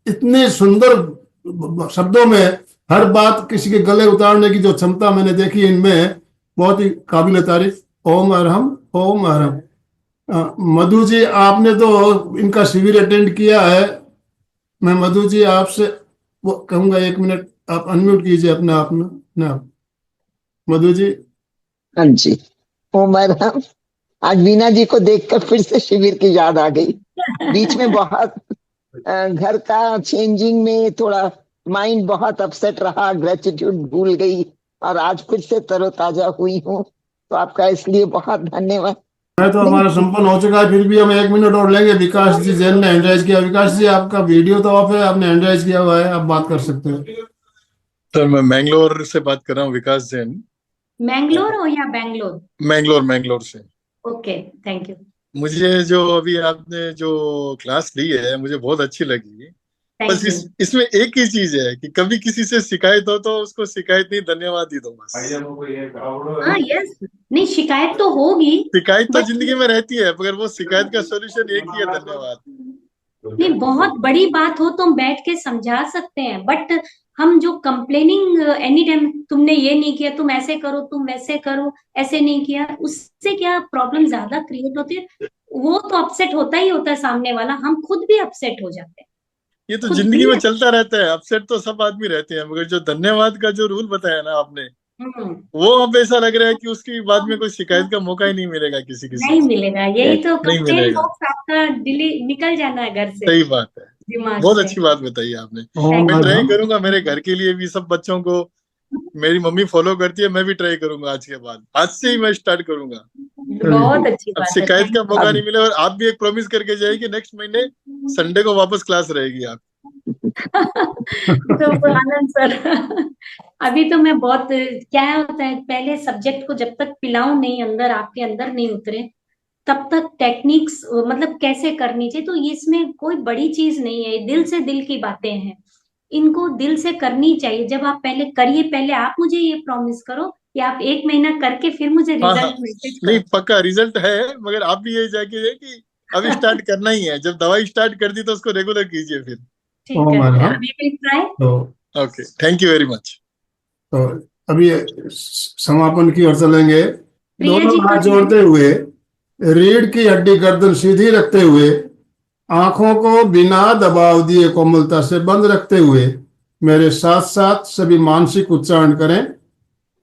इतने सुंदर शब्दों में हर बात किसी के गले उतारने की जो क्षमता मैंने देखी इनमें, बहुत ही काबिल तारीफ। ओम अरहम, ओम अरहम। मधु जी आपने तो इनका शिविर अटेंड किया है। मैं मधु जी आपसे वो कहूंगा, 1 मिनट आप अनम्यूट कीजिए अपने आप में अपने आप। मधु जी। हाँ जी। उमर हम आज वीना जी को देखकर फिर से शिविर की याद आ गई। बीच में बहुत घर का चेंजिंग में थोड़ा माइंड बहुत अपसेट रहा, ग्रेटिट्यूड भूल गई, और आज फिर से तरोताजा हुई हूँ, तो आपका इसलिए बहुत धन्यवाद। मैं तो हमारा संपन्न हो चुका है, फिर भी हम 1 मिनट और लेंगे। विकास जी जैन ने हैंड राइज किया। विकास जी आपका वीडियो तो ऑफ है, आपने हैंड राइज किया हुआ है, आप बात कर सकते हो। सर मैं मैंगलोर से बात कर रहा हूँ, विकास जैन। मैंगलोर हो या बैंगलोर? मैंगलोर से। Okay, thank you. मुझे जो अभी आपने जो क्लास ली है मुझे बहुत अच्छी लगी। बस थैंक यू। इसमें एक ही चीज है कि कभी किसी से शिकायत हो तो उसको शिकायत नहीं, धन्यवाद ही दो बस। हाँ, यस। नहीं, शिकायत तो होगी, शिकायत तो बट जिंदगी में रहती है, मगर वो शिकायत का सॉल्यूशन एक ही है, धन्यवाद। नहीं, बहुत बड़ी बात हो तो हम बैठ के समझा सकते हैं, बट हम जो कंप्लेनिंग एनी टाइम, तुमने ये नहीं किया, तुम ऐसे करो, तुम वैसे करो, ऐसे नहीं किया, उससे क्या प्रॉब्लम ज्यादा क्रिएट होती है। वो तो अपसेट होता ही होता है सामने वाला, हम खुद भी अपसेट हो जाते हैं, ये तो खुद जिंदगी भी। में चलता रहता है, अपसेट तो सब आदमी रहते हैं, मगर जो धन्यवाद का जो रूल बताया ना आपने, हम्म। वो अब ऐसा लग रहा है कि उसके बाद में कोई शिकायत का मौका ही नहीं मिलेगा किसी नहीं से। मिलेगा, यही तो नहीं कंप्लेन मिलेगा। बॉक्स आपका डिली निकल जाना है घर से, सही बात है। दिमाग बहुत से। अच्छी बात बताई आपने। ओम मैं ट्राई अरहम। करूंगा मेरे घर के लिए भी, सब बच्चों को। मेरी मम्मी फॉलो करती है, मैं भी ट्राई करूंगा आज के बाद, आज से ही मैं स्टार्ट करूंगा। बहुत अच्छी अब बात है, शिकायत थैंक का मौका अब नहीं मिले, और आप भी एक प्रॉमिस करके जाइए कि नेक्स्ट महीने संडे को वापस क्लास रहेगी आप। तो आनंद सर, अभी तो मैं बहुत, क्या होता है, पहले सब्जेक्ट को जब तक पिलाऊं नहीं, अंदर आपके अंदर नहीं उतरे, तब तक टेक्निक्स मतलब कैसे करनी चाहिए, तो इसमें कोई बड़ी चीज नहीं है, दिल से दिल की बातें हैं, इनको दिल से करनी चाहिए। जब आप पहले करिए, पहले आप मुझे ये प्रॉमिस करो कि आप 1 महीना करके फिर मुझे हाँ हाँ, रिजल्ट मैसेज नहीं करो। पक्का रिजल्ट है, मगर आप भी ये जाके है कि अभी स्टार्ट करना ही है। जब दवाई स्टार्ट कर दी तो उसको रेगुलर कीजिए फिर। ठीक ओम है, अरहम। अभी भी ट्राई। तो okay, thank you very much. तो अभी समापन की ओर चलेंगे। प्रिया दोनों जी हाथ का जोड़ते हुए, रीढ़ की हड्डी गर्दन सीधी रखते हुए, आंखों को बिना दबाव दिए कोमलता से बंद रखते हुए मेरे साथ साथ सभी मानसिक उच्चारण करें।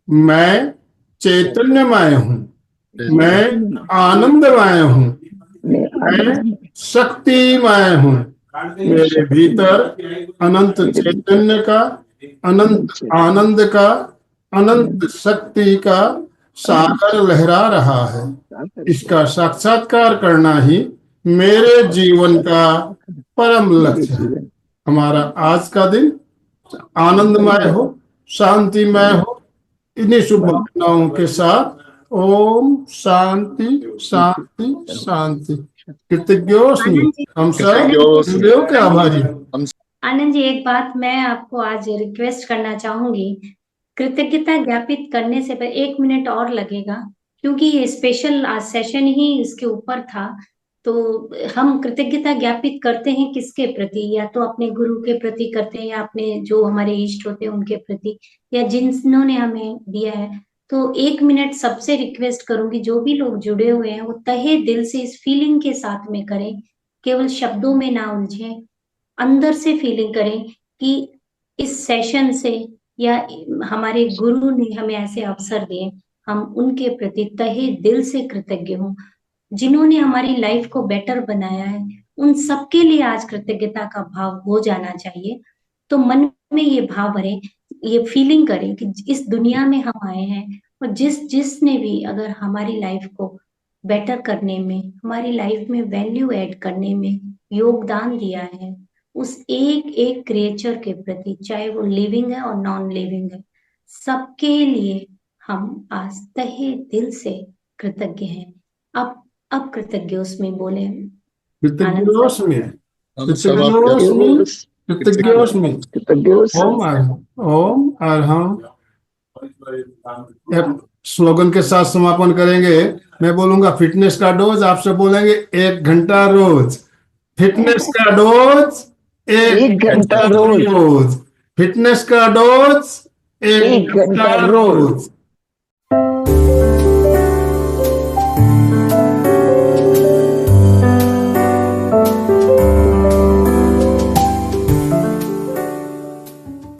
मैं चैतन्यमय हूँ, मैं आनंदमय हूँ, मैं शक्तिमय हूँ। मेरे भीतर अनंत चैतन्य का, अनंत आनंद का, अनंत शक्ति का सागर लहरा रहा है। इसका साक्षात्कार करना ही मेरे जीवन का परम लक्ष्य है। हमारा आज का दिन आनंदमय हो, शांतिमय हो। इन्हीं शुभकामनाओं के साथ ओम शांति शांति शांति। कृतज्ञोस्मि। आनंद जी, हम सब कृतज्ञोस्मि। गुरुदेव के आभारी हैं। हम आनंद जी, एक बात मैं आपको आज रिक्वेस्ट करना चाहूंगी, कृतज्ञता ज्ञापित करने से पहले 1 मिनट और लगेगा, क्योंकि ये स्पेशल आज सेशन ही इसके ऊपर था। तो हम कृतज्ञता ज्ञापित करते हैं किसके प्रति, या तो अपने गुरु के प्रति करते हैं, या अपने जो हमारे इष्ट होते हैं उनके प्रति, या जिन्होंने हमें दिया है। तो 1 मिनट सबसे रिक्वेस्ट करूंगी, जो भी लोग जुड़े हुए हैं वो तहे दिल से इस फीलिंग के साथ में करें, केवल शब्दों में ना उलझे, अंदर से फीलिंग करें कि इस सेशन से, या हमारे गुरु ने हमें ऐसे अवसर दिए, हम उनके प्रति तहे दिल से कृतज्ञ हूँ। जिन्होंने हमारी लाइफ को बेटर बनाया है, उन सबके लिए आज कृतज्ञता का भाव हो जाना चाहिए। तो मन में ये भाव भरे, ये फीलिंग करें कि इस दुनिया में हम आए हैं, और जिसने भी अगर हमारी लाइफ को बेटर करने में, हमारी लाइफ में वैल्यू ऐड करने में योगदान दिया है, उस एक एक क्रिएचर के प्रति, चाहे वो लिविंग है और नॉन लिविंग है, सबके लिए हम आज तहे दिल से कृतज्ञ हैं। अब कृतज्ञ उसमें बोले आनंद सर। कृतज्ञोस्मि। हम सब आपके कृतज्ञोस्मि। कृतज्ञोस्मि। कृतज्ञ। ओम अरहम। ओम अरहम। एक स्लोगन के साथ समापन करेंगे। मैं बोलूंगा फिटनेस का डोज, आप सब बोलेंगे 1 घंटा रोज। फिटनेस का डोज 1 घंटा घंटा रोज। रोज। फिटनेस का डोज 1 1 घंटा घंटा रोज। रोज।